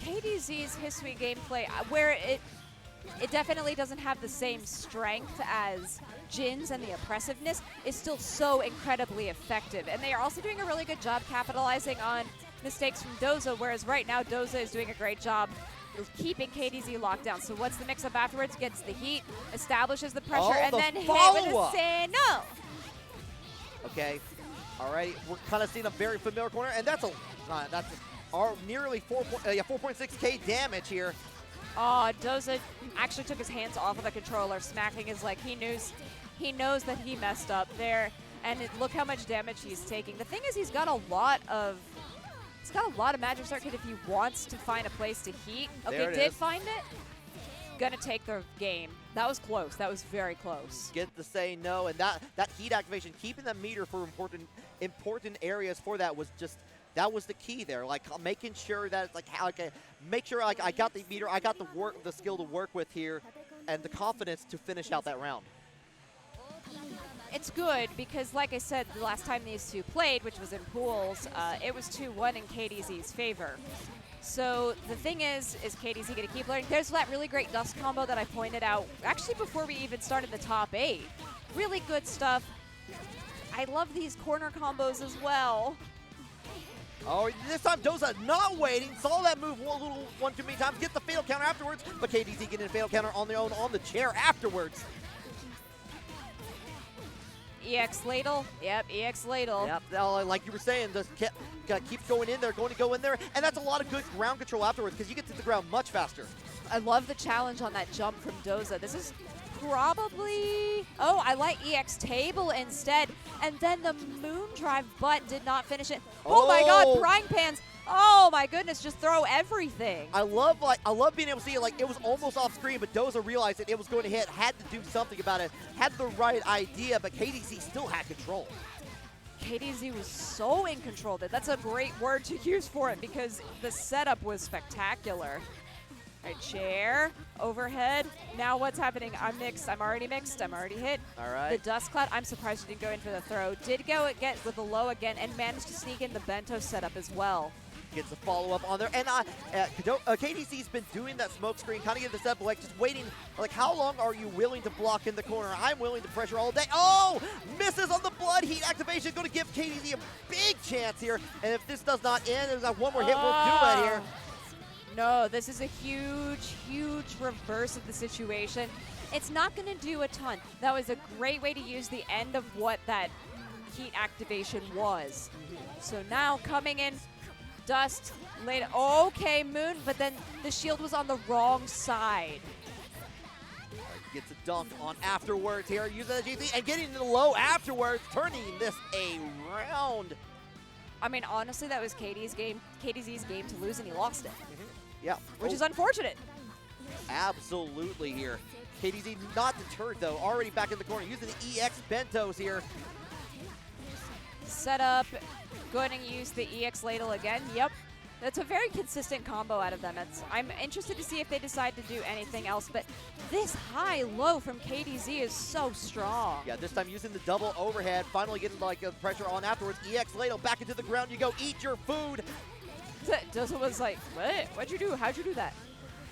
KDZ's Hisui gameplay, where it definitely doesn't have the same strength as Jin's and the oppressiveness, is still so incredibly effective. And they are also doing a really good job capitalizing on mistakes from Doza, whereas right now Doza is doing a great job of keeping KDZ locked down. So what's the mix-up afterwards? Gets the heat, establishes the pressure, and then hit with a Sano. Okay. All right. We're kind of seeing a very familiar corner, and that's nearly 4.6k damage here. Oh, Doza actually took his hands off of the controller, smacking his leg. He knows that he messed up there. And look how much damage he's taking. The thing is, he's got a lot of magic circuit if he wants to find a place to heat. Okay, did find it. Gonna take the game. That was close. That was very close. Get the say no, and that heat activation, keeping the meter for important areas for that was just. That was the key there, like making sure that it's like make sure like I got the meter, I got the skill to work with here, and the confidence to finish out that round. It's good because, like I said, the last time these two played, which was in pools, it was 2-1 in KDZ's favor. So the thing is KDZ going to keep learning? There's that really great dust combo that I pointed out actually before we even started the top 8. Really good stuff. I love these corner combos as well. Oh, this time Doza not waiting, saw that move one too many times, get the fatal counter afterwards, but KDZ getting a fatal counter on their own on the chair afterwards. EX Ladle, yep, EX Ladle. Yep, like you were saying, just keep going in there, and that's a lot of good ground control afterwards because you get to the ground much faster. I love the challenge on that jump from Doza. This is probably, oh, I like EX Table instead, and then the Moon Drive butt did not finish it. Oh my God, frying pans. Oh my goodness, just throw everything. I love being able to see it, like it was almost off screen, but Doza realized that it was going to hit, had to do something about it, had the right idea, but KDZ still had control. KDZ was so in control. That's a great word to use for it because the setup was spectacular. All right, chair, overhead. Now what's happening? I'm mixed. I'm already mixed. I'm already hit. All right. The dust cloud. I'm surprised he didn't go in for the throw. Did go again with the low again and managed to sneak in the bento setup as well. Gets a follow-up on there. And KDC's been doing that smoke screen, kind of getting the setup, like just waiting. Like, how long are you willing to block in the corner? I'm willing to pressure all day. Oh! Misses on the blood heat activation. Going to give KDC a big chance here. And if this does not end, there's one more hit. We'll do that here. No, this is a huge, huge reverse of the situation. It's not going to do a ton. That was a great way to use the end of what that heat activation was. So now coming in, dust, later. Okay, Moon, but then the shield was on the wrong side. Gets a dunk on afterwards here, using the GC and getting the low afterwards, turning this around. I mean, honestly, that was KDZ's game to lose, and he lost it. Yeah. Which is unfortunate. Absolutely here. KDZ not deterred, though. Already back in the corner, using the EX Bentos here. Set up. Go ahead and use the EX Ladle again. Yep. That's a very consistent combo out of them. I'm interested to see if they decide to do anything else, but this high-low from KDZ is so strong. Yeah, this time using the double overhead, finally getting like a pressure on afterwards. EX Ladle back into the ground you go, eat your food. Doza was like, what? What'd you do? How'd you do that?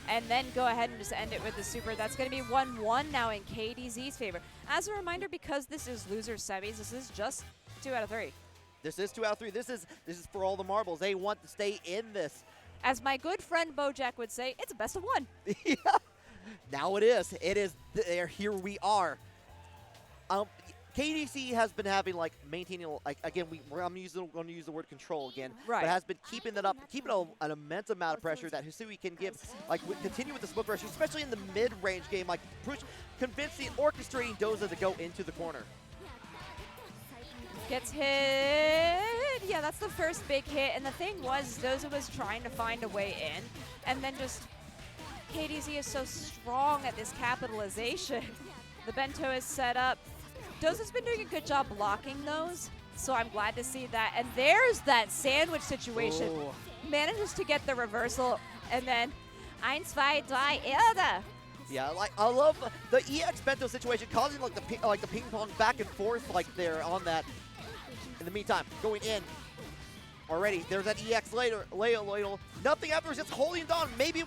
And then go ahead and just end it with the super. That's going to be 1-1 now in KDZ's favor. As a reminder, because this is loser semis, this is just 2 out of 3. This is 2 out of 3. This is for all the marbles. They want to stay in this. As my good friend Bojack would say, it's a best of 1. Yeah. Now it is. It is there. Here we are. KDC has been having maintaining again. I'm going to use the word control again, right? But has been keeping that up, keeping an immense amount of pressure that Hisui can give. Continue with the smoke pressure, especially in the mid-range game. Convincing, orchestrating Doza to go into the corner. Gets hit. Yeah, that's the first big hit. And the thing was, Doza was trying to find a way in, and then just KDZ is so strong at this capitalization. The bento is set up. Doza's been doing a good job blocking those, so I'm glad to see that. And there's that sandwich situation. Oh. Manages to get the reversal, and then 1, 2, 3, Erde. Yeah, I love the EX bento situation, causing the ping pong back and forth there on that. In the meantime, going in already. There's that EX ladle. Nothing afterwards. Just holding it on. Maybe.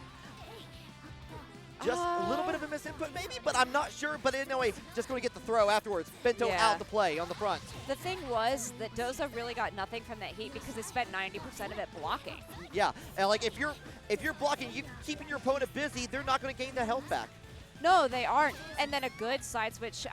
Just a little bit of a misinput, maybe, but I'm not sure. But anyway, just going to get the throw afterwards. Bento out the play on the front. The thing was that Doza really got nothing from that heat because they spent 90% of it blocking. Yeah, and if you're blocking, you keeping your opponent busy, they're not going to gain the health back. No, they aren't. And then a good side switch.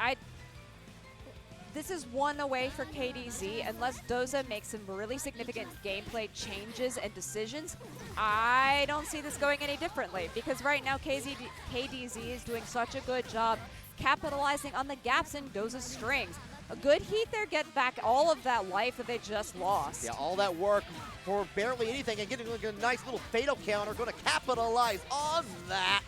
This is one away for KDZ. Unless Doza makes some really significant gameplay changes and decisions, I don't see this going any differently. Because right now, KDZ is doing such a good job capitalizing on the gaps in Doza's strings. A good heat there, get back all of that life that they just lost. Yeah, all that work for barely anything and getting like a nice little fatal counter. Going to capitalize on that.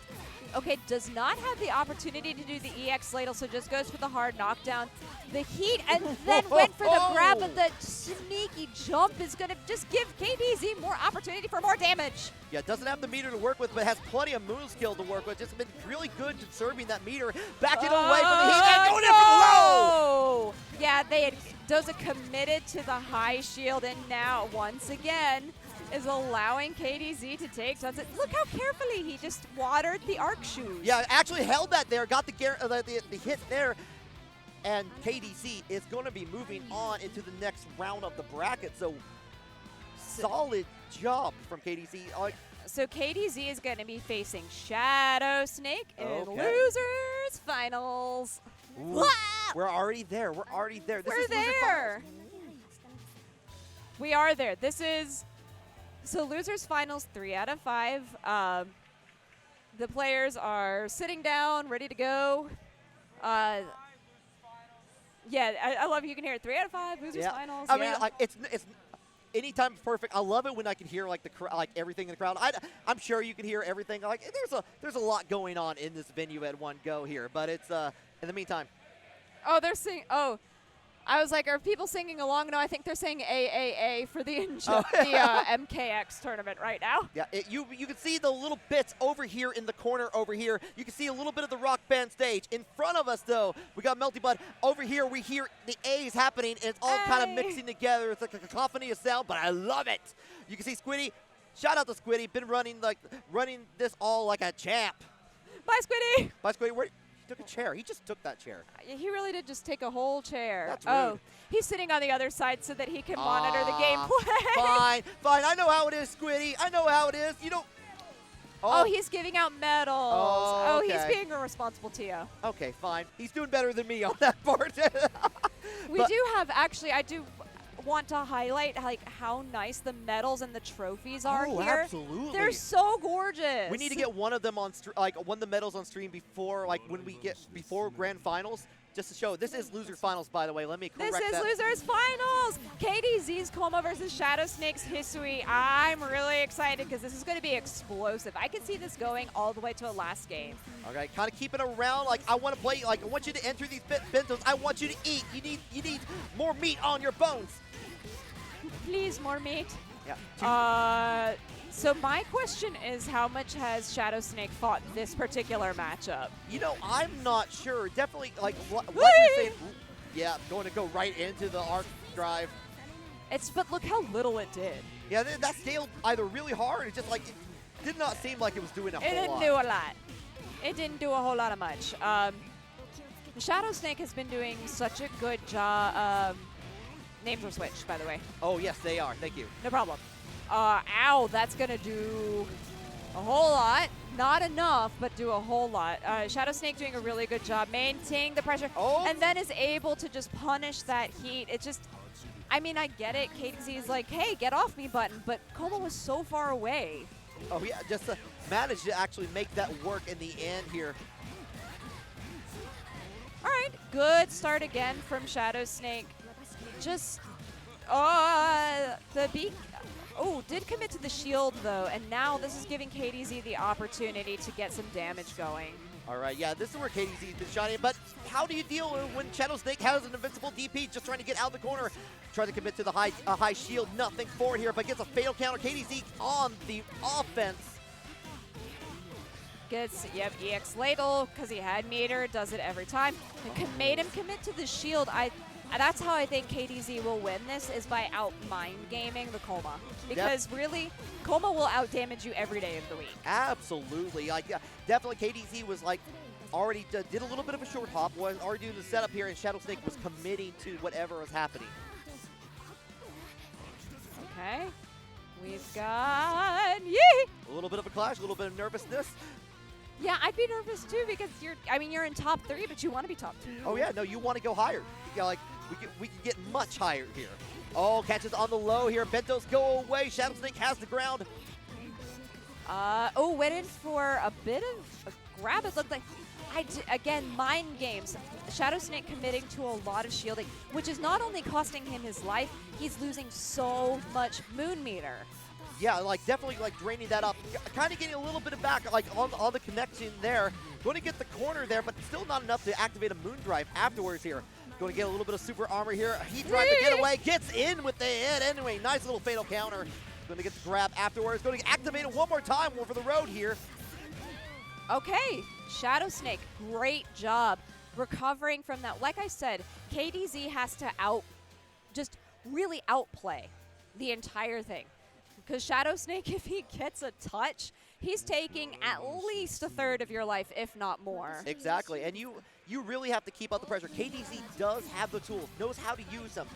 Okay, does not have the opportunity to do the EX ladle, so just goes for the hard knockdown. The heat, and then went for the grab, but the sneaky jump is going to just give KDZ more opportunity for more damage. Yeah, doesn't have the meter to work with, but has plenty of moon skill to work with. Just been really good conserving that meter. Backing away from the heat and going in for the low! Yeah, they had Doza committed to the high shield, and now, once again, is allowing KDZ to take tons of, look how carefully he just watered the arc shoes. Yeah, actually held that there, got the hit there, and KDZ is going to be moving on into the next round of the bracket. So solid job from KDZ. So KDZ is going to be facing ShadowSnake in Losers Finals. Ooh, we're already there. We're already there. This is Losers Finals. We are there. This is... So Losers Finals 3 out of 5. The players are sitting down, ready to go. Yeah, I love you can hear it. 3 out of 5 Losers Finals. I mean, like, it's anytime perfect. I love it when I can hear like everything in the crowd. I'm sure you can hear everything. Like there's a lot going on in this venue at one go here, but it's in the meantime. Oh, they're singing. Oh. I was like, are people singing along? No, I think they're saying AAA for the MKX tournament right now. Yeah, you can see the little bits over here in the corner over here. You can see a little bit of the Rock Band stage. In front of us, though, we got Melty, but over here we hear the A's happening, and it's all kind of mixing together. It's like a cacophony of sound, but I love it. You can see Squiddy. Shout out to Squiddy. Been running this all like a champ. Bye, Squiddy. Bye, Squiddy. Where? Took a chair. He just took that chair. He really did just take a whole chair. That's rude. Oh, he's sitting on the other side so that he can monitor the gameplay. Fine, fine. I know how it is, Squiddy. I know how it is. You don't. Oh, he's giving out medals. Oh, okay. He's being a responsible TO. Okay, fine. He's doing better than me on that part. We do have, actually, I do want to highlight like how nice the medals and the trophies are here. Absolutely. They're so gorgeous. We need to get one of them on one of the medals on stream before before grand finals, just to show. This is Loser Finals, by the way. Let me correct that. This is Losers Finals. KDZ's Kouma versus ShadowSnake's Hisui. I'm really excited because this is going to be explosive. I can see this going all the way to a last game. Okay, kind of keep it around. Like I want to play. Like I want you to enter these bentos. I want you to eat. You need more meat on your bones. Please, more meat. Yeah. So my question is, how much has ShadowSnake fought this particular matchup? You know, I'm not sure. Definitely, like what you're saying. Yeah, going to go right into the arc drive. But look how little it did. Yeah, that scaled either really hard. It just like it did not seem like it was doing a whole lot. It didn't do a lot. It didn't do a whole lot of much. ShadowSnake has been doing such a good job. Names were switched, by the way. Oh, yes, they are. Thank you. No problem. Ow, that's going to do a whole lot. Not enough, but do a whole lot. ShadowSnake doing a really good job maintaining the pressure, and then is able to just punish that heat. It just, I mean, I get it. KDZ is like, hey, get off me button, but Kouma was so far away. Oh, yeah, just managed to actually make that work in the end here. All right, good start again from ShadowSnake. Just, the beak. Oh, did commit to the shield, though, and now this is giving KDZ the opportunity to get some damage going. All right, yeah, this is where KDZ's been shining, but how do you deal when ShadowSnake has an invincible DP just trying to get out of the corner? Tries to commit to the high shield, nothing for it here, but gets a fatal counter. KDZ on the offense. Gets, yep, EX ladle, because he had meter, does it every time. And made him commit to the shield. That's how I think KDZ will win this, is by out-mind gaming the Kouma. Because really, Kouma will out-damage you every day of the week. Absolutely. Like, yeah, definitely KDZ was like, already did a little bit of a short hop, was already doing the setup here, and ShadowSnake was committing to whatever was happening. Okay. We've got, A little bit of a clash, a little bit of nervousness. Yeah, I'd be nervous too because you're in top 3, but you want to be top 2. Oh yeah, no, you want to go higher. You like we can get much higher here. Oh, catches on the low here. Bentos go away. ShadowSnake has the ground. Went in for a bit of a grab. It looked like. Again, mind games. ShadowSnake committing to a lot of shielding, which is not only costing him his life, he's losing so much moon meter. Yeah, like definitely like draining that up. Kind of getting a little bit of back like on the connection there. Going to get the corner there, but still not enough to activate a moon drive afterwards here. Going to get a little bit of super armor here. Heat drive to get away. Gets in with the hit anyway. Nice little fatal counter. Going to get the grab afterwards. Going to activate it one more time for the road here. Okay, ShadowSnake, great job recovering from that. Like I said, KDZ has to just really outplay the entire thing. Because ShadowSnake, if he gets a touch, he's taking at least a third of your life, if not more. Exactly, and you really have to keep up the pressure. KDZ does have the tools, knows how to use them,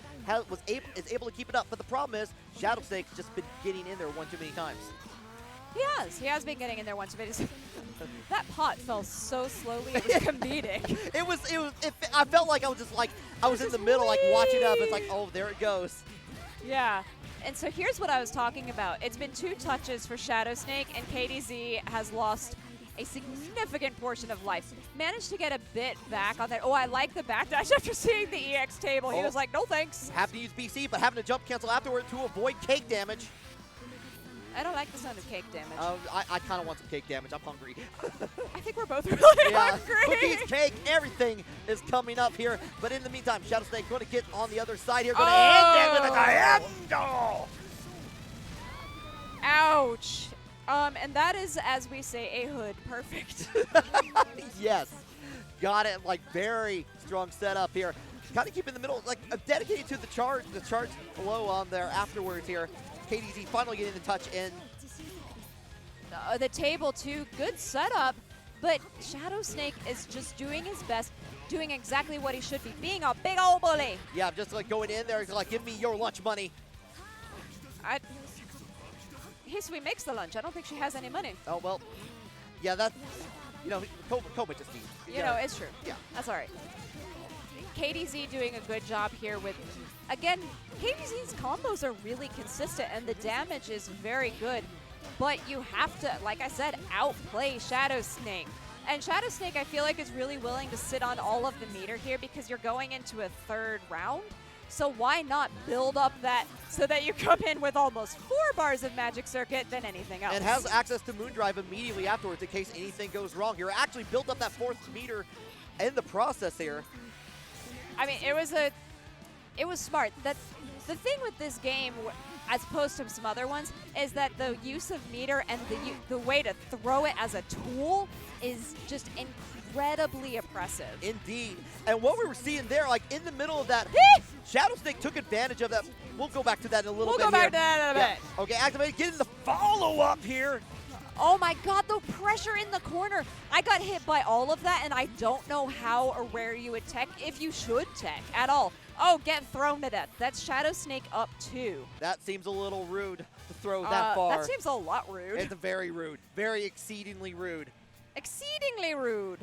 is able to keep it up. But the problem is, ShadowSnake's just been getting in there one too many times. He has been getting in there once, but that pot fell so slowly, it was comedic. I felt like I was in the middle, like watching up. It's like, oh, there it goes. Yeah. And so here's what I was talking about. It's been 2 touches for ShadowSnake, and KDZ has lost a significant portion of life. Managed to get a bit back on that. Oh, I like the backdash after seeing the EX table. He was like, no thanks. Have to use BC, but having to jump cancel afterward to avoid cake damage. I don't like the sound of cake damage. I kind of want some cake damage. I'm hungry. I think we're both really hungry. Cookies, cake, everything is coming up here. But in the meantime, ShadowSnake going to get on the other side here. Going to end it with a diagonal. Ouch. And that is, as we say, a hood. Perfect. Yes. Got it. Like, very strong setup here. Kind of keep in the middle, like dedicated to the charge below on there afterwards here. KDZ finally getting the touch in. The table too, good setup, but ShadowSnake is just doing his best, doing exactly what he should be, being a big old bully. Yeah, just like going in there, like, give me your lunch money. Hisui makes the lunch. I don't think she has any money. Oh, well, yeah, that's, Kouma just needs. It's true. Yeah. That's all right. KDZ doing a good job here with, again, KDZ's combos are really consistent and the damage is very good, but you have to, like I said, outplay ShadowSnake. And ShadowSnake, I feel like, is really willing to sit on all of the meter here because you're going into a 3rd round. So why not build up that so that you come in with almost 4 bars of Magic Circuit than anything else. And has access to Moon Drive immediately afterwards in case anything goes wrong. You're actually built up that 4th meter in the process here. I mean, it was smart. The thing with this game, as opposed to some other ones, is that the use of meter and the way to throw it as a tool is just incredibly oppressive. Indeed. And what we were seeing there, like in the middle of that, ShadowSnake took advantage of that. We'll go back to that in a little bit. We'll go back to that in a bit. Okay, activate, getting the follow-up here. Oh my god, the pressure in the corner. I got hit by all of that, and I don't know how or where you would tech, if you should tech at all. Oh, get thrown to death. That's ShadowSnake up 2. That seems a little rude to throw that far. That seems a lot rude. It's very rude. Very exceedingly rude. Exceedingly rude.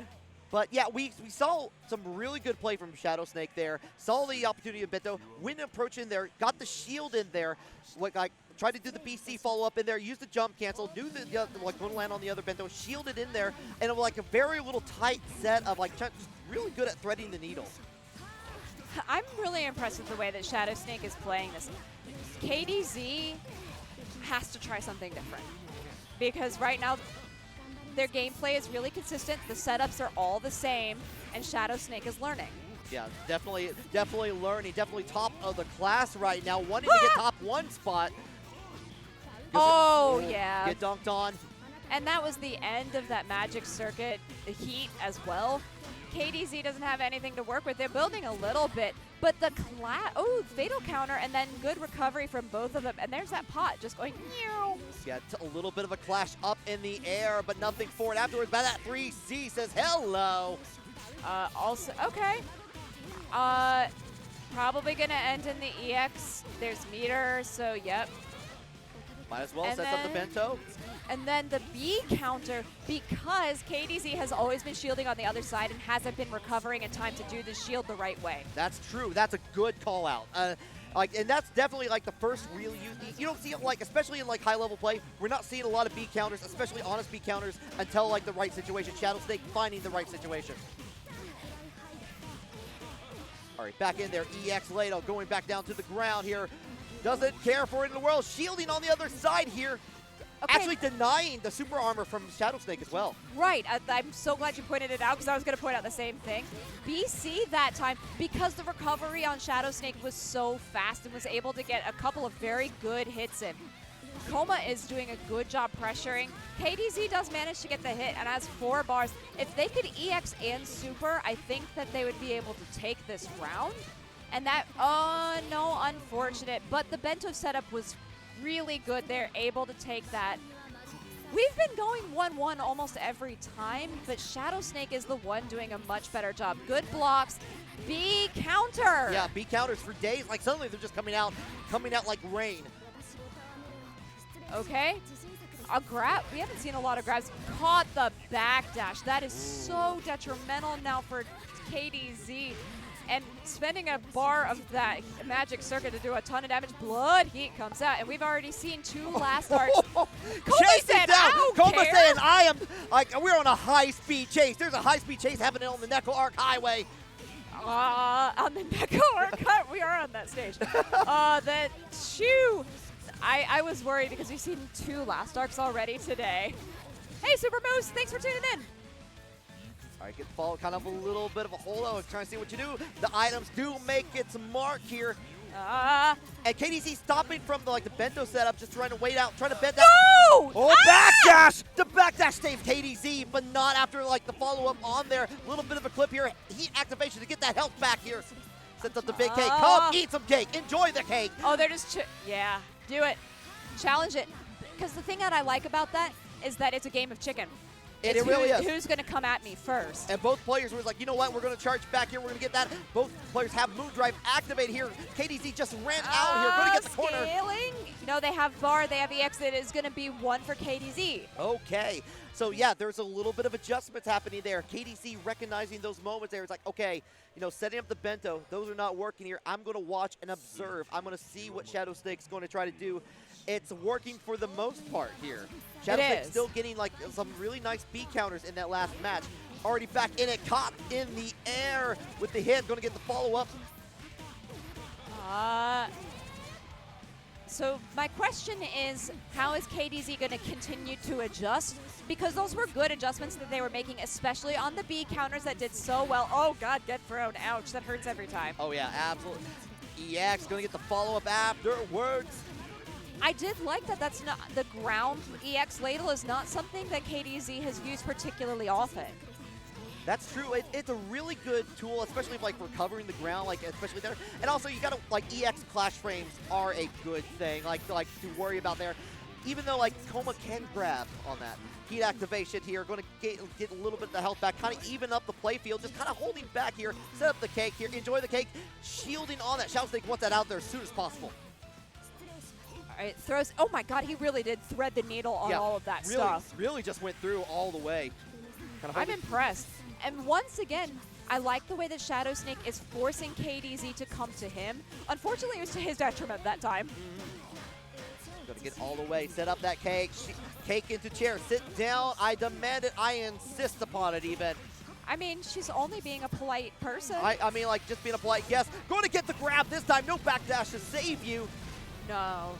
But yeah, we saw some really good play from ShadowSnake there. Saw the opportunity a bit though. Went approach in there, got the shield in there. Tried to do the BC follow-up in there, used the jump cancel, knew the going to land on the other bento, shielded in there, and it was like a very little tight set of like just really good at threading the needle. I'm really impressed with the way that ShadowSnake is playing this. KDZ has to try something different because right now their gameplay is really consistent, the setups are all the same, and ShadowSnake is learning. Yeah, definitely learning, definitely top of the class right now, wanting to get top 1 spot. Oh, yeah. Get dunked on. And that was the end of that Magic Circuit Heat as well. KDZ doesn't have anything to work with. They're building a little bit, but the fatal counter and then good recovery from both of them. And there's that pot just going, meow. Yeah, a little bit of a clash up in the air, but nothing for it afterwards. But that 3C says hello. Also, okay. Probably going to end in the EX. There's meter, so yep. Might as well set up the bento. And then the B counter, because KDZ has always been shielding on the other side and hasn't been recovering in time to do the shield the right way. That's true. That's a good call out. Like, and that's definitely like the first real use. You don't see it like, especially in like high level play. We're not seeing a lot of B counters, especially honest B counters, until like the right situation. ShadowSnake finding the right situation. All right, back in there. EX Lado going back down to the ground here. Doesn't care for it in the world. Shielding on the other side here. Okay. Actually denying the super armor from ShadowSnake as well. Right. I'm so glad you pointed it out because I was going to point out the same thing. BC that time, because the recovery on ShadowSnake was so fast and was able to get a couple of very good hits in. Kouma is doing a good job pressuring. KDZ does manage to get the hit and has 4 bars. If they could EX and super, I think that they would be able to take this round. And that, oh no, unfortunate. But the Bento setup was really good. They're able to take that. We've been going 1-1 almost every time, but ShadowSnake is the one doing a much better job. Good blocks. B counter. Yeah, B counters for days. Like suddenly they're just coming out like rain. Okay. A grab. We haven't seen a lot of grabs. Caught the backdash. That is so detrimental now for KDZ. And spending a bar of that magic circuit to do a ton of damage. Blood heat comes out, and we've already seen 2 last arcs. Chase it down. Kouma saying, "I am like we're on a high-speed chase." There's a high-speed chase happening on the Neko Arc Highway. On the Neko Arc cut, we are on that stage. The shoe. I was worried because we've seen 2 last arcs already today. Hey, Super Moose, thanks for tuning in. All right, get the ball, kind of a little bit of a hold on, trying to see what you do. The items do make its mark here. And KDC stopping from the Bento setup, just trying to wait out, trying to bend that. No! Oh, backdash! The backdash saved KDZ, but not after the follow-up on there. A little bit of a clip here. Heat activation to get that health back here. Sets up the big cake. Come eat some cake. Enjoy the cake. Oh, they're just, yeah, do it. Challenge it. Because the thing that I like about that is that it's a game of chicken. It really is. Who's going to come at me first? And both players were like, you know what, we're going to charge back here. We're going to get that. Both players have Moondrive activated here. KDZ just ran out here. Going to get the corner. Scaling? No, they have bar. They have EX. It is going to be 1 for KDZ. Okay. So, yeah, there's a little bit of adjustments happening there. KDC recognizing those moments there. It's like, okay, setting up the Bento. Those are not working here. I'm going to watch and observe. I'm going to see what ShadowSnake's going to try to do. It's working for the most part here. ShadowSnake still getting some really nice B counters in that last match. Already back in it, caught in the air with the hit. Going to get the follow-up. So my question is, how is KDZ going to continue to adjust? Because those were good adjustments that they were making, especially on the B counters that did so well. Oh, God, get thrown. Ouch, that hurts every time. Oh, yeah, absolutely. EX going to get the follow-up afterwards. I did like that that's not the ground EX ladle is not something that KDZ has used particularly often. That's true. It's a really good tool, especially for recovering the ground, especially there. And also, you got to EX clash frames are a good thing, to worry about there. Even though Kouma can grab on that. Heat activation here, going to get a little bit of the health back, kind of even up the playfield, just kind of holding back here. Set up the cake here, enjoy the cake, shielding on that. ShadowSnake wants that out there as soon as possible. All right, throws. Oh my God, he really did thread the needle on all of that stuff. Really just went through all the way. I'm impressed. And once again, I like the way that ShadowSnake is forcing KDZ to come to him. Unfortunately, it was to his detriment that time. Gonna get all the way, set up that cake, cake into chair, sit down, I demand it, I insist upon it even. I mean, she's only being a polite person. I mean, just being a polite guest. Going to get the grab this time, no backdash to save you. No.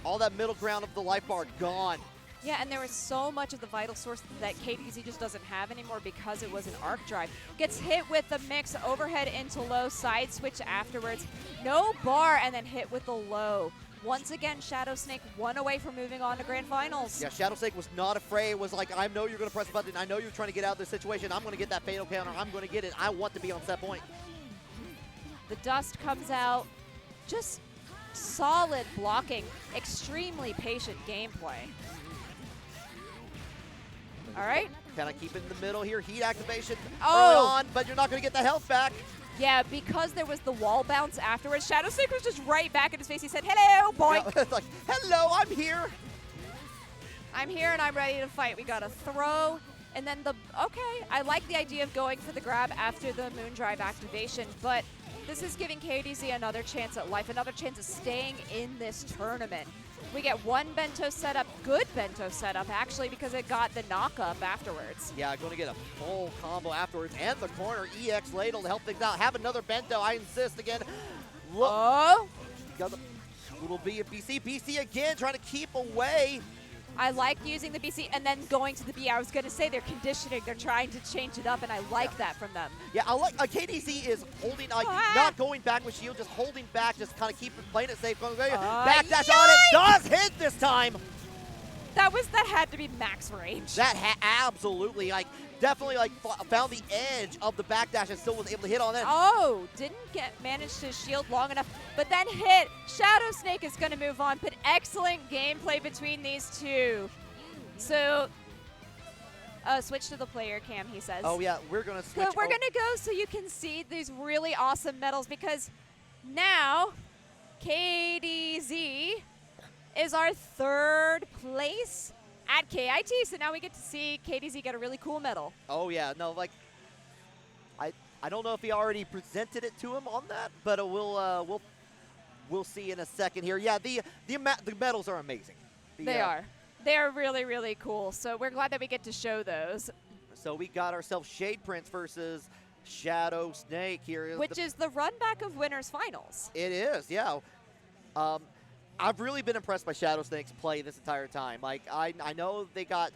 All that middle ground of the life bar gone. Yeah, and there was so much of the vital source that KDZ just doesn't have anymore because it was an arc drive. Gets hit with the mix, overhead into low, side switch afterwards. No bar, and then hit with the low. Once again, ShadowSnake 1 away from moving on to Grand Finals. Yeah, ShadowSnake was not afraid. Was like, I know you're going to press a button. I know you're trying to get out of this situation. I'm going to get that fatal counter. I'm going to get it. I want to be on set point. The dust comes out. Just solid blocking. Extremely patient gameplay. All right. Kind of keep it in the middle here. Heat activation early on, but you're not going to get the health back. Yeah, because there was the wall bounce afterwards, ShadowSnake was just right back in his face. He said, hello, boy. Yeah, it's like, hello, I'm here. I'm here and I'm ready to fight. We got a throw. And then okay, I like the idea of going for the grab after the Moondrive activation, but This is giving KDZ another chance at life, another chance of staying in this tournament. We get one bento setup, good bento setup actually, because it got the knock-up afterwards. Yeah, going to get a full combo afterwards, and the corner EX ladle to help things out. Have another bento, I insist again. Look, Oh! got a little B of BC. BC again, trying to keep away. I like using the BC and then going to the B. I was going to say they're conditioning. They're trying to change it up, and I like that from them. Yeah, I like KDZ is holding, not going back with shield, just holding back, just kind of playing it safe. Going backdash on it, does hit this time. That had to be max range. That absolutely, definitely found the edge of the backdash and still was able to hit on that. Oh, didn't manage to shield long enough, but then hit. ShadowSnake is going to move on, but excellent gameplay between these two. So, switch to the player cam, he says. Oh yeah, we're going to switch. So we're going to go so you can see these really awesome medals, because now KDZ is our 3rd place at KIT. So now we get to see KDZ get a really cool medal. Oh yeah, no, I don't know if he already presented it to him on that, but we'll see in a second here. Yeah, the medals are amazing. They are. They are really, really cool. So we're glad that we get to show those. So we got ourselves Shadeprince versus ShadowSnake here. Which is the run back of winners finals. It is, yeah. I've really been impressed by ShadowSnake's play this entire time. I know they got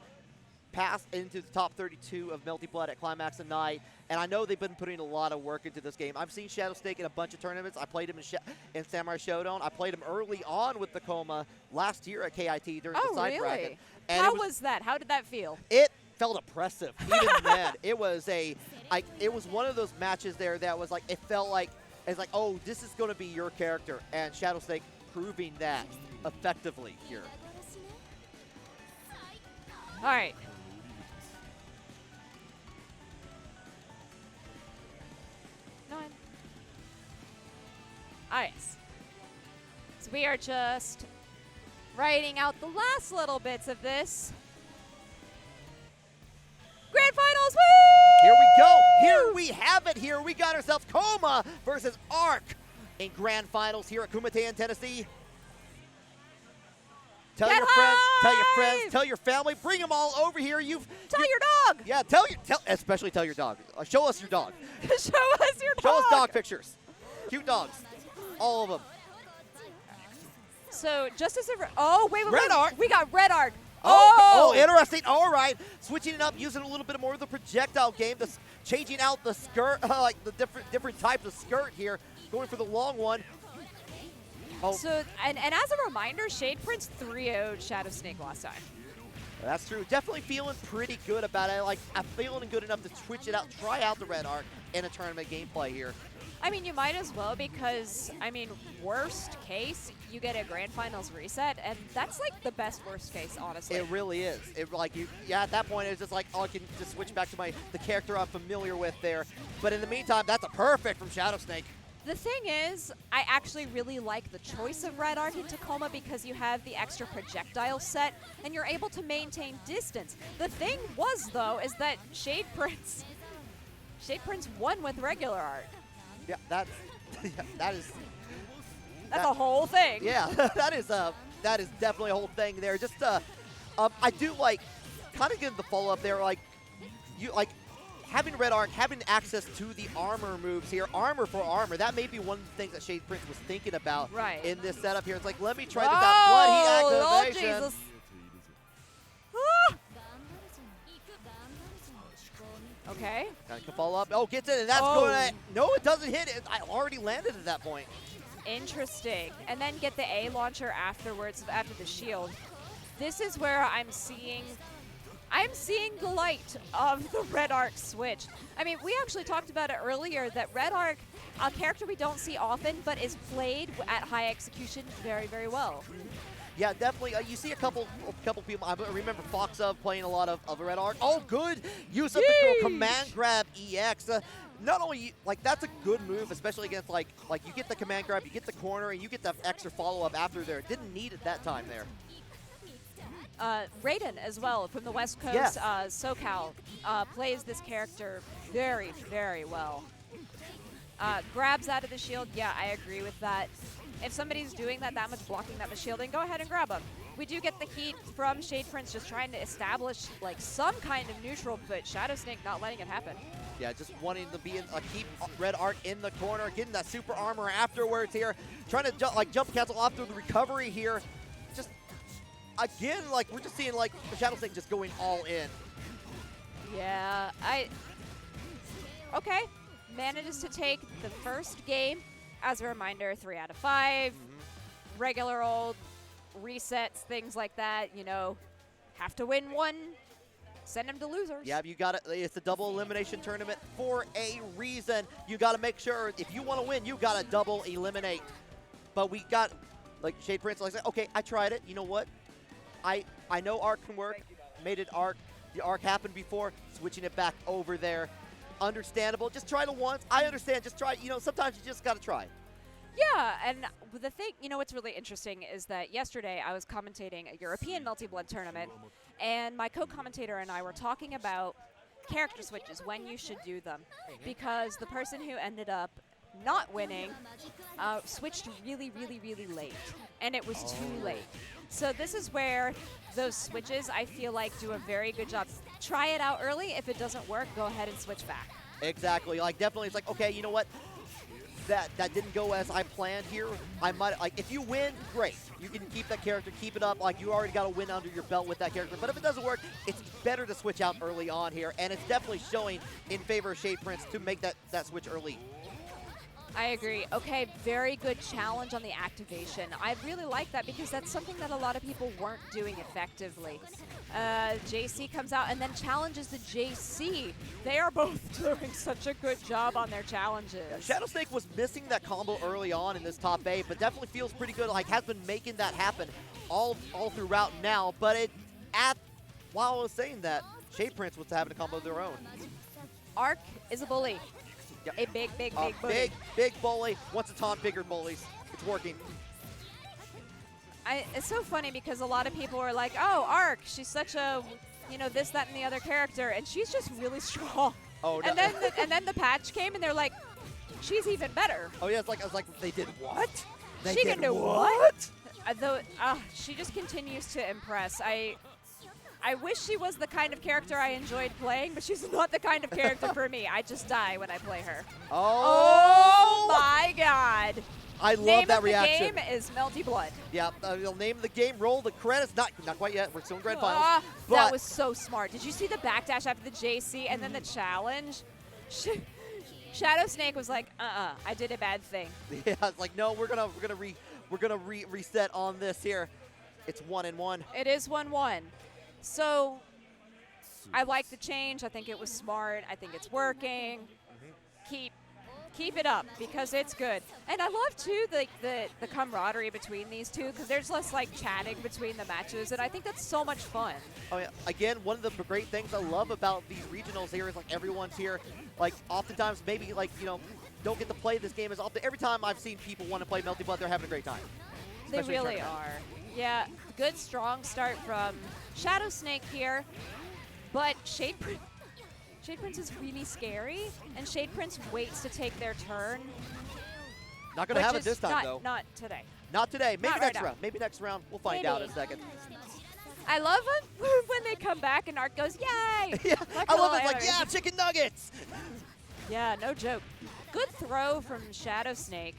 passed into the top 32 of Melty Blood at Climax and Night, and I know they've been putting a lot of work into this game. I've seen ShadowSnake in a bunch of tournaments. I played him in Samurai Showdown. I played him early on with the Kouma last year at KIT during the side bracket. And How was that? How did that feel? It felt oppressive, even then. It was one of those matches there that was it felt like, oh, this is going to be your character, and ShadowSnake proving that effectively here. All right. Nice. So we are just writing out the last little bits of this. Grand Finals, woo! Here we go. Here we have it here. We got ourselves Kouma versus Arc in Grand Finals here at Kouma, Tennessee. Tell your friends, tell your family, bring them all over here. Tell your dog. Yeah, especially tell your dog. Show us your dog. Show us your dog. Show us dog pictures. Cute dogs. All of them. So just as a wait, Red Arc. We got Red Arc. Oh, interesting. All right, switching it up, using a little bit more of the projectile game, changing out the skirt, the different types of skirt here, going for the long one. Oh. So, and as a reminder, Shadeprince 3-0'd ShadowSnake last time. That's true. Definitely feeling pretty good about it. I'm feeling good enough to switch it out, try out the Red Arc in a tournament gameplay here. I mean, you might as well, because, I mean, worst case, you get a Grand Finals reset, and that's the best worst case, honestly. It really is. At that point, it's just I can just switch back to the character I'm familiar with there. But in the meantime, that's a perfect from ShadowSnake. The thing is, I actually really like the choice of Red Arc into Kouma, because you have the extra projectile set, and you're able to maintain distance. The thing was, though, is that Shadeprince won with regular Arc. Yeah, that is a whole thing. Yeah, that is definitely a whole thing there. Just I do kind of getting the follow up there. Having Red Arc, having access to the armor moves here, armor for armor. That may be one of the things that Shadeprince was thinking about in this setup here. It's let me try this out. Blood Heat activation. Oh, Jesus. Okay. Kind of follow up. Oh, gets it, and that's going to... No, it doesn't hit it. I already landed at that point. Interesting. And then get the A launcher afterwards, after the shield. This is where I'm seeing the light of the Red Arc switch. I mean, we actually talked about it earlier, that Red Arc, a character we don't see often, but is played at high execution very, very well. Yeah, definitely. You see a couple people. I remember Foxov playing a lot of Red Arc. Oh, good use of the command grab EX. Not only that's a good move, especially against you get the command grab, you get the corner, and you get the extra follow up after there. Didn't need it that time there. Raiden as well from the West Coast, yes. SoCal, plays this character very, very well. Grabs out of the shield, yeah, I agree with that. If somebody's doing that much, blocking that much shielding, go ahead and grab them. We do get the heat from Shadeprince just trying to establish like some kind of neutral, but ShadowSnake not letting it happen. Yeah, just wanting to be keep Red Arc in the corner, getting that super armor afterwards here, trying to jump cancel off through the recovery here. Just again, like we're just seeing like ShadowSnake just going all in. Yeah, okay. Manages to take the first game. As a reminder, 3 out of 5. Regular old resets, things like that. You know, have to win one. Send them to losers. Yeah, you got it. It's a double elimination tournament for a reason. You got to make sure if you want to win, you got to double eliminate. But we got like Shadeprince. Like, okay, I tried it. You know what? I know Arc can work. Made it Arc. The Arc happened before. Switching it back over there. Understandable. Just try it once. I understand. Just try. You know, sometimes you just got to try. Yeah, and the thing, you know what's really interesting is that yesterday I was commentating a European Melty Blood tournament, and my co-commentator and I were talking about character switches, when you should do them, because the person who ended up not winning switched really, really, really late, and it was too late. So this is where those switches, I feel like, do a very good job. Try it out early. If it doesn't work, go ahead and switch back. Exactly. Like, definitely, it's like, okay, you know what? That didn't go as I planned here. I might, like, if you win, great. You can keep that character, keep it up. Like, you already got a win under your belt with that character. But if it doesn't work, it's better to switch out early on here. And it's definitely showing in favor of Shadeprince to make that switch early. I agree. Okay, very good challenge on the activation. I really like that because that's something that a lot of people weren't doing effectively. JC comes out and then challenges the JC. They are both doing such a good job on their challenges. Yeah, ShadowSnake was missing that combo early on in this top 8, but definitely feels pretty good. Like, has been making that happen all throughout now. But while I was saying that, Shadeprince was having a combo of their own. Arc is a bully. Yep. A big bully. Big bully. Wants to taunt bigger bullies. It's working. It's so funny because a lot of people are like, oh, Arc, she's such a, you know, this, that, and the other character, and she's just really strong. Oh, no. And then the patch came, and they're like, she's even better. Oh, yeah, I was like, they did what? She can do what? She just continues to impress. I wish she was the kind of character I enjoyed playing, but she's not the kind of character for me. I just die when I play her. Oh my God. I love that reaction. Name of the game is Melty Blood. Yeah, we'll name the game, roll the credits. Not quite yet. We're still in grand finals. That was so smart. Did you see the backdash after the JC and then the challenge? ShadowSnake was like, I did a bad thing. Yeah, it's like, no, we're gonna reset on this here. It's 1-1. It is 1-1. So I like the change. I think it was smart. I think it's working. Keep it up because it's good. And I love too the camaraderie between these two because there's less like chatting between the matches, and I think that's so much fun. Oh yeah. Again, one of the great things I love about these regionals here is like everyone's here. Like oftentimes maybe like, you know, don't get to play this game as often. Every time I've seen people want to play Melty Blood, they're having a great time. They really are. Yeah, good strong start from ShadowSnake here, but Shadeprince is really scary, and Shadeprince waits to take their turn. Not going to have it this time, though. Not today. Not today. Maybe not next right round. now. Maybe next round. We'll find out in a second. I love it when they come back and Arc goes, yay! Yeah, I love it. It's like, yeah, chicken nuggets! Yeah, no joke. Good throw from ShadowSnake.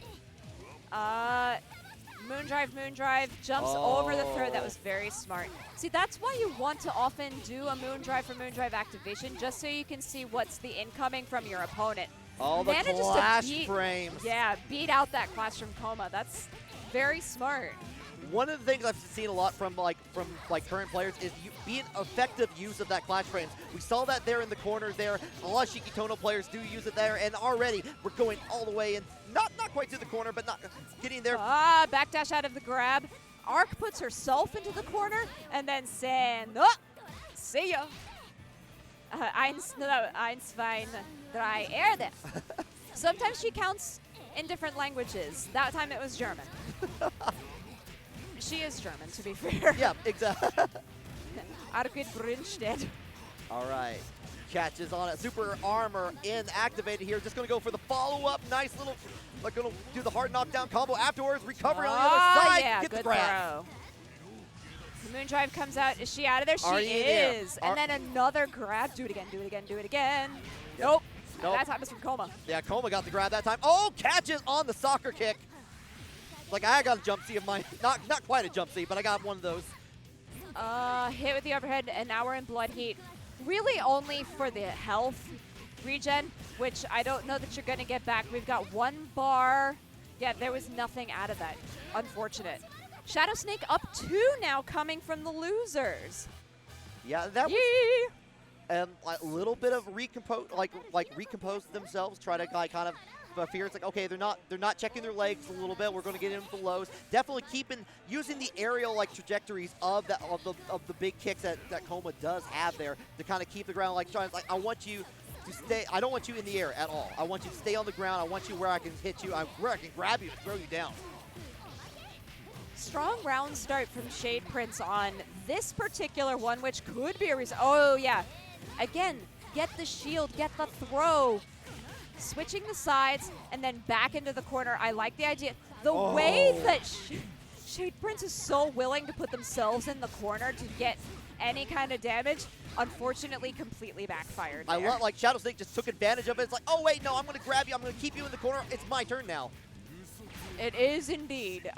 Moondrive, jumps over the throw. That was very smart. See, that's why you want to often do a Moondrive for Moondrive activation, just so you can see what's the incoming from your opponent. All the clash frames. Yeah, beat out that clash from Kouma. That's very smart. One of the things I've seen a lot from current players is being effective use of that clash frames. We saw that there in the corner there. A lot of Shikitono players do use it there, and already we're going all the way in. Not quite to the corner, but not getting there. Backdash out of the grab. Arc puts herself into the corner, and then send. Oh, see ya. Eins, zwei, drei, Erde. Sometimes she counts in different languages. That time it was German. She is German, to be fair. Yeah, exactly. Arcrueid Brunstedt. All right. catches on it. Super armor activated here. Just going to go for the follow-up. Nice little, like, going to do the hard knockdown combo afterwards. Recovery on the other side. Yeah, Get good the grab. throw. The Moon Drive comes out. Is she out of there? She is. And then another grab. Do it again, do it again, do it again. Nope. Nope. That time was from Kouma. Yeah, Kouma got the grab that time. Oh, catches on the soccer kick. Like, I got a jump C of mine. Not quite a jump C, but I got one of those. Hit with the overhead, and now we're in Blood Heat. Really only for the health regen, which I don't know that you're going to get back. We've got 1 bar. Yeah, there was nothing out of that. Unfortunate. ShadowSnake up 2 now coming from the losers. Yeah, that was a little bit of recompose themselves, try to like kind of fear. It's like, okay, they're not checking their legs a little bit. We're going to get into the lows. Definitely using the aerial like trajectories of the big kicks that Kouma does have there to kind of keep the ground like trying. Like, I want you to stay. I don't want you in the air at all. I want you to stay on the ground. I want you where I can hit you. Where I can grab you and throw you down. Strong round start from Shadeprince on this particular one, which could be a reason. Oh yeah, again, get the shield, get the throw. Switching the sides and then back into the corner. I like the idea. The way that Shadeprince is so willing to put themselves in the corner to get any kind of damage, unfortunately completely backfired there. I love, like, ShadowSnake just took advantage of it. It's like, oh wait, no, I'm going to grab you. I'm going to keep you in the corner. It's my turn now. It is indeed.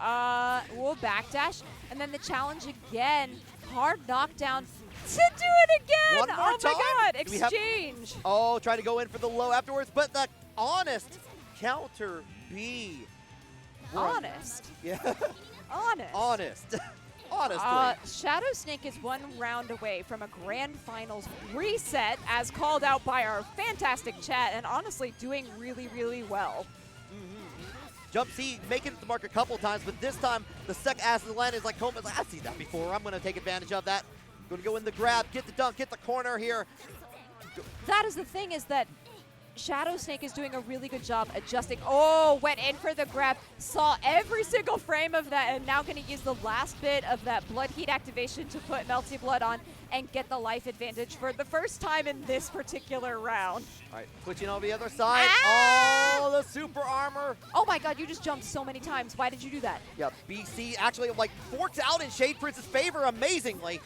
We'll backdash. And then the challenge again. Hard knockdown to do it again. One more time. My God, exchange. Try to go in for the low afterwards, but the honest counter B. Honest? Yeah. Honest. Honest. Honestly. ShadowSnake is 1 round away from a grand finals reset, as called out by our fantastic chat, and honestly doing really, really well. Jump C, making it to mark a couple times, but this time the second acid land is like Kouma's like, I've seen that before. I'm going to take advantage of that. Going to go in the grab, get the dunk, get the corner here. That is the thing, is that ShadowSnake is doing a really good job adjusting. Oh, went in for the grab, saw every single frame of that, and now going to use the last bit of that Blood Heat activation to put Melty Blood on and get the life advantage for the first time in this particular round. All right, switching over the other side. Oh, the super armor. Oh my God, you just jumped so many times. Why did you do that? Yeah, BC actually like forks out in Shadeprince's favor amazingly.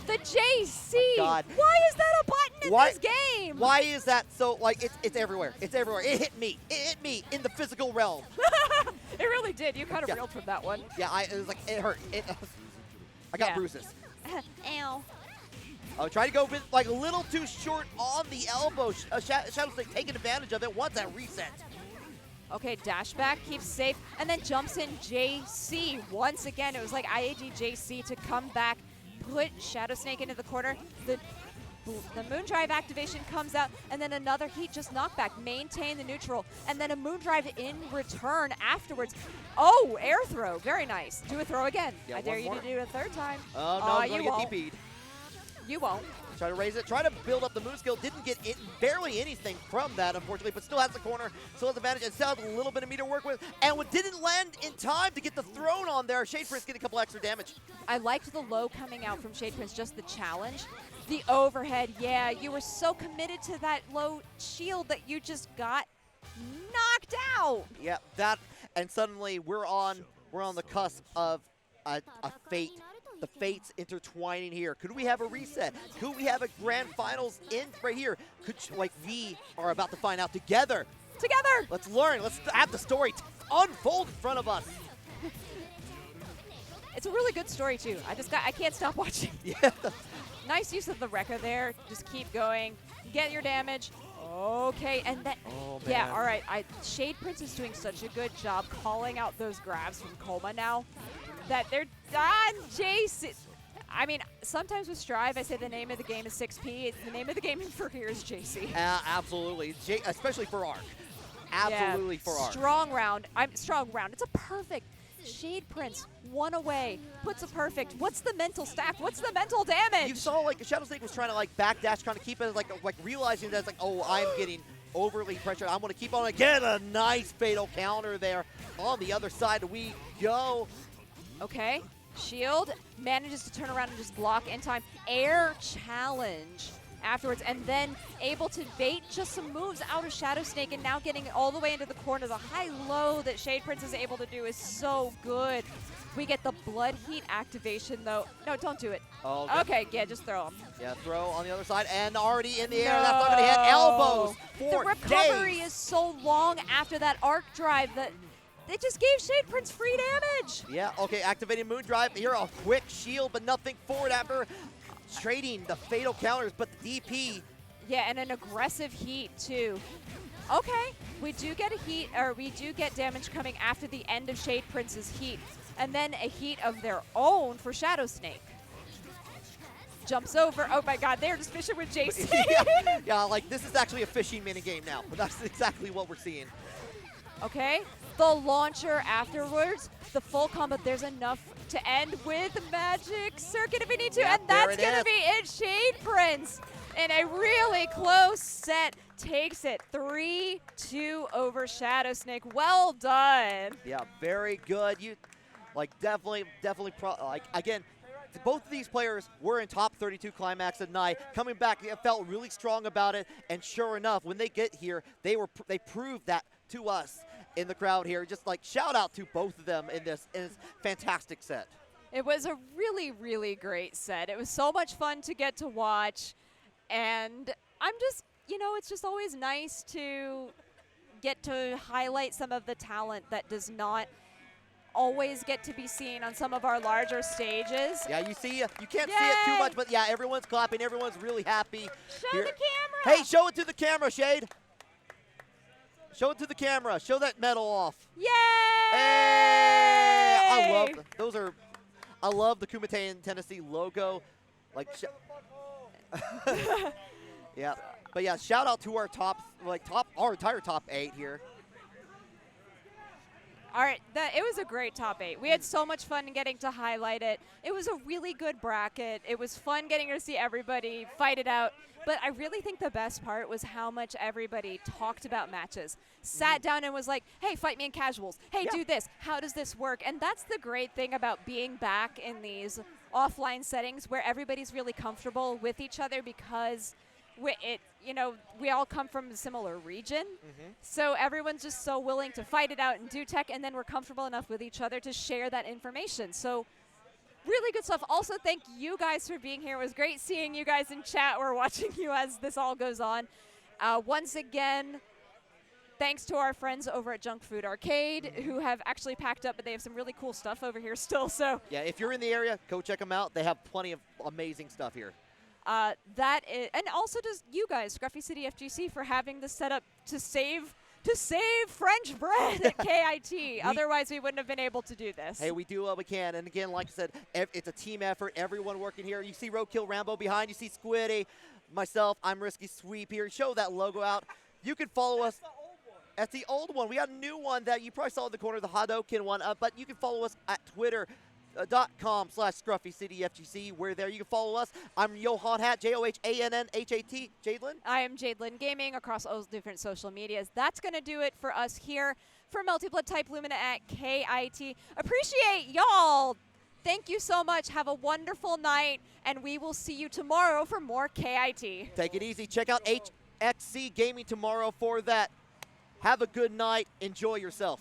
The JC. Oh God. Why is that a button in this game? Why is that so, like, it's everywhere. It's everywhere. It hit me. It hit me in the physical realm. It really did. You kind of reeled from that one. Yeah, it was like, it hurt. I got bruises. Ow. Oh, try to go like a little too short on the elbow. ShadowSnake taking advantage of it once that reset. Okay, dash back, keeps safe, and then jumps in JC. Once again, it was like IAD JC to come back, put ShadowSnake into the corner. The Moon Drive activation comes out, and then another Heat just knockback. Maintain the neutral, and then a Moon Drive in return afterwards. Oh, air throw. Very nice. Do a throw again. Yeah, I dare you to do it a third time. Oh, no, I'm going to get DP'd. You won't. Try to raise it. Try to build up the move skill. Didn't get barely anything from that, unfortunately, but still has the corner. Still has the advantage. And still has a little bit of meter to work with. And what didn't land in time to get the throne on there. Shadeprince getting a couple extra damage. I liked the low coming out from Shadeprince, just the challenge. The overhead, yeah, you were so committed to that low shield that you just got knocked out. Yeah, that, and suddenly we're on the cusp of a fate. The fates intertwining here. Could we have a reset? Could we have a grand finals in right here? We are about to find out together. Together. Let's learn. Let's have the story unfold in front of us. It's a really good story too. I can't stop watching. Yeah. Nice use of the Rekka there. Just keep going. Get your damage. Okay, and then, yeah, all right. Shadeprince is doing such a good job calling out those grabs from Kouma now that they're done. Jason. I mean, sometimes with Strive, I say the name of the game is 6P. The name of the game for here is JC. Absolutely, especially for Arc. Absolutely for Arc. Strong round. Strong round. It's a perfect. Shadeprince, 1 away, puts a perfect. What's the mental stack? What's the mental damage? You saw like ShadowSnake was trying to like backdash, trying to keep it like realizing that it's like, oh, I'm getting overly pressured. I'm going to keep on again. A nice fatal counter there. On the other side we go. Okay, shield manages to turn around and just block in time. Air challenge afterwards, and then able to bait just some moves out of ShadowSnake, and now getting it all the way into the corner. The high-low that Shadeprince is able to do is so good. We get the Blood Heat activation, though. No, don't do it. Oh, okay, yeah, just throw him. Yeah, throw on the other side, and already in the air. That's not going to hit. Elbows for the recovery days. is so long after that arc drive that it just gave Shadeprince free damage. Yeah, okay, activating Moon Drive. Here, a quick shield, but nothing forward after trading the fatal counters, but the DP. Yeah, and an aggressive heat, too. Okay, we do get a heat, or we do get damage coming after the end of Shadeprince's heat, and then a heat of their own for ShadowSnake. Jumps over. Oh my god, they're just fishing with JC. yeah, like this is actually a fishing minigame now, but that's exactly what we're seeing. Okay, the launcher afterwards, the full combo. There's enough to end with Magic Circuit if we need to, Yeah, and that's there going to be it. Shadeprince in a really close set takes it 3-2 over ShadowSnake. Well done. Yeah, very good. You, like, definitely, like, again, both of these players were in top 32 climax at night. Coming back, they felt really strong about it, and sure enough, when they get here, they proved that to us in the crowd here. Just like shout out to both of them in this fantastic set. It was a really, really great set. It was so much fun to get to watch, and I'm just, you know, it's just always nice to get to highlight some of the talent that does not always get to be seen on some of our larger stages. Yeah, you see, you can't see it too much, but yeah, everyone's clapping, everyone's really happy. Show the camera. Hey, show it to the camera, Shade. Show it to the camera. Show that medal off. Yay! Hey! I love the Kouma Tennessee logo. Like, yeah, but yeah, shout out to our our entire top 8 here. All right, it was a great top 8. We had so much fun getting to highlight it. It was a really good bracket. It was fun getting to see everybody fight it out. But I really think the best part was how much everybody talked about matches. Sat down and was like, hey, fight me in casuals. Hey, do this. How does this work? And that's the great thing about being back in these offline settings where everybody's really comfortable with each other because we all come from a similar region. So everyone's just so willing to fight it out and do tech, and then we're comfortable enough with each other to share that information. So really good stuff. Also, thank you guys for being here. It was great seeing you guys in chat. We're watching you as this all goes on. Once again, thanks to our friends over at Junk Food Arcade who have actually packed up, but they have some really cool stuff over here still. So yeah, if you're in the area, go check them out. They have plenty of amazing stuff here. That is, and also just you guys, ScruffyCityFGC, for having this set up to save French bread at KIT. Otherwise, we wouldn't have been able to do this. Hey, we do what we can. And again, like I said, it's a team effort. Everyone working here. You see Roadkill Rambo behind. You see Squiddy. Myself, I'm Risky Sweep here. Show that logo out. You can follow us. That's the old one. We got a new one that you probably saw in the corner, the Hadoken one. But you can follow us at Twitter.com/ScruffyCityFGC. We're there. You can follow us. I'm Johan Hat, JOHANNHAT. Jadelyn. I am Jadelyn Gaming across all different social medias. That's going to do it for us here for Melty Blood Type Lumina at KIT. Appreciate y'all. Thank you so much. Have a wonderful night, and we will see you tomorrow for more KIT. Take it easy. Check out HXC Gaming tomorrow for that. Have a good night. Enjoy yourself.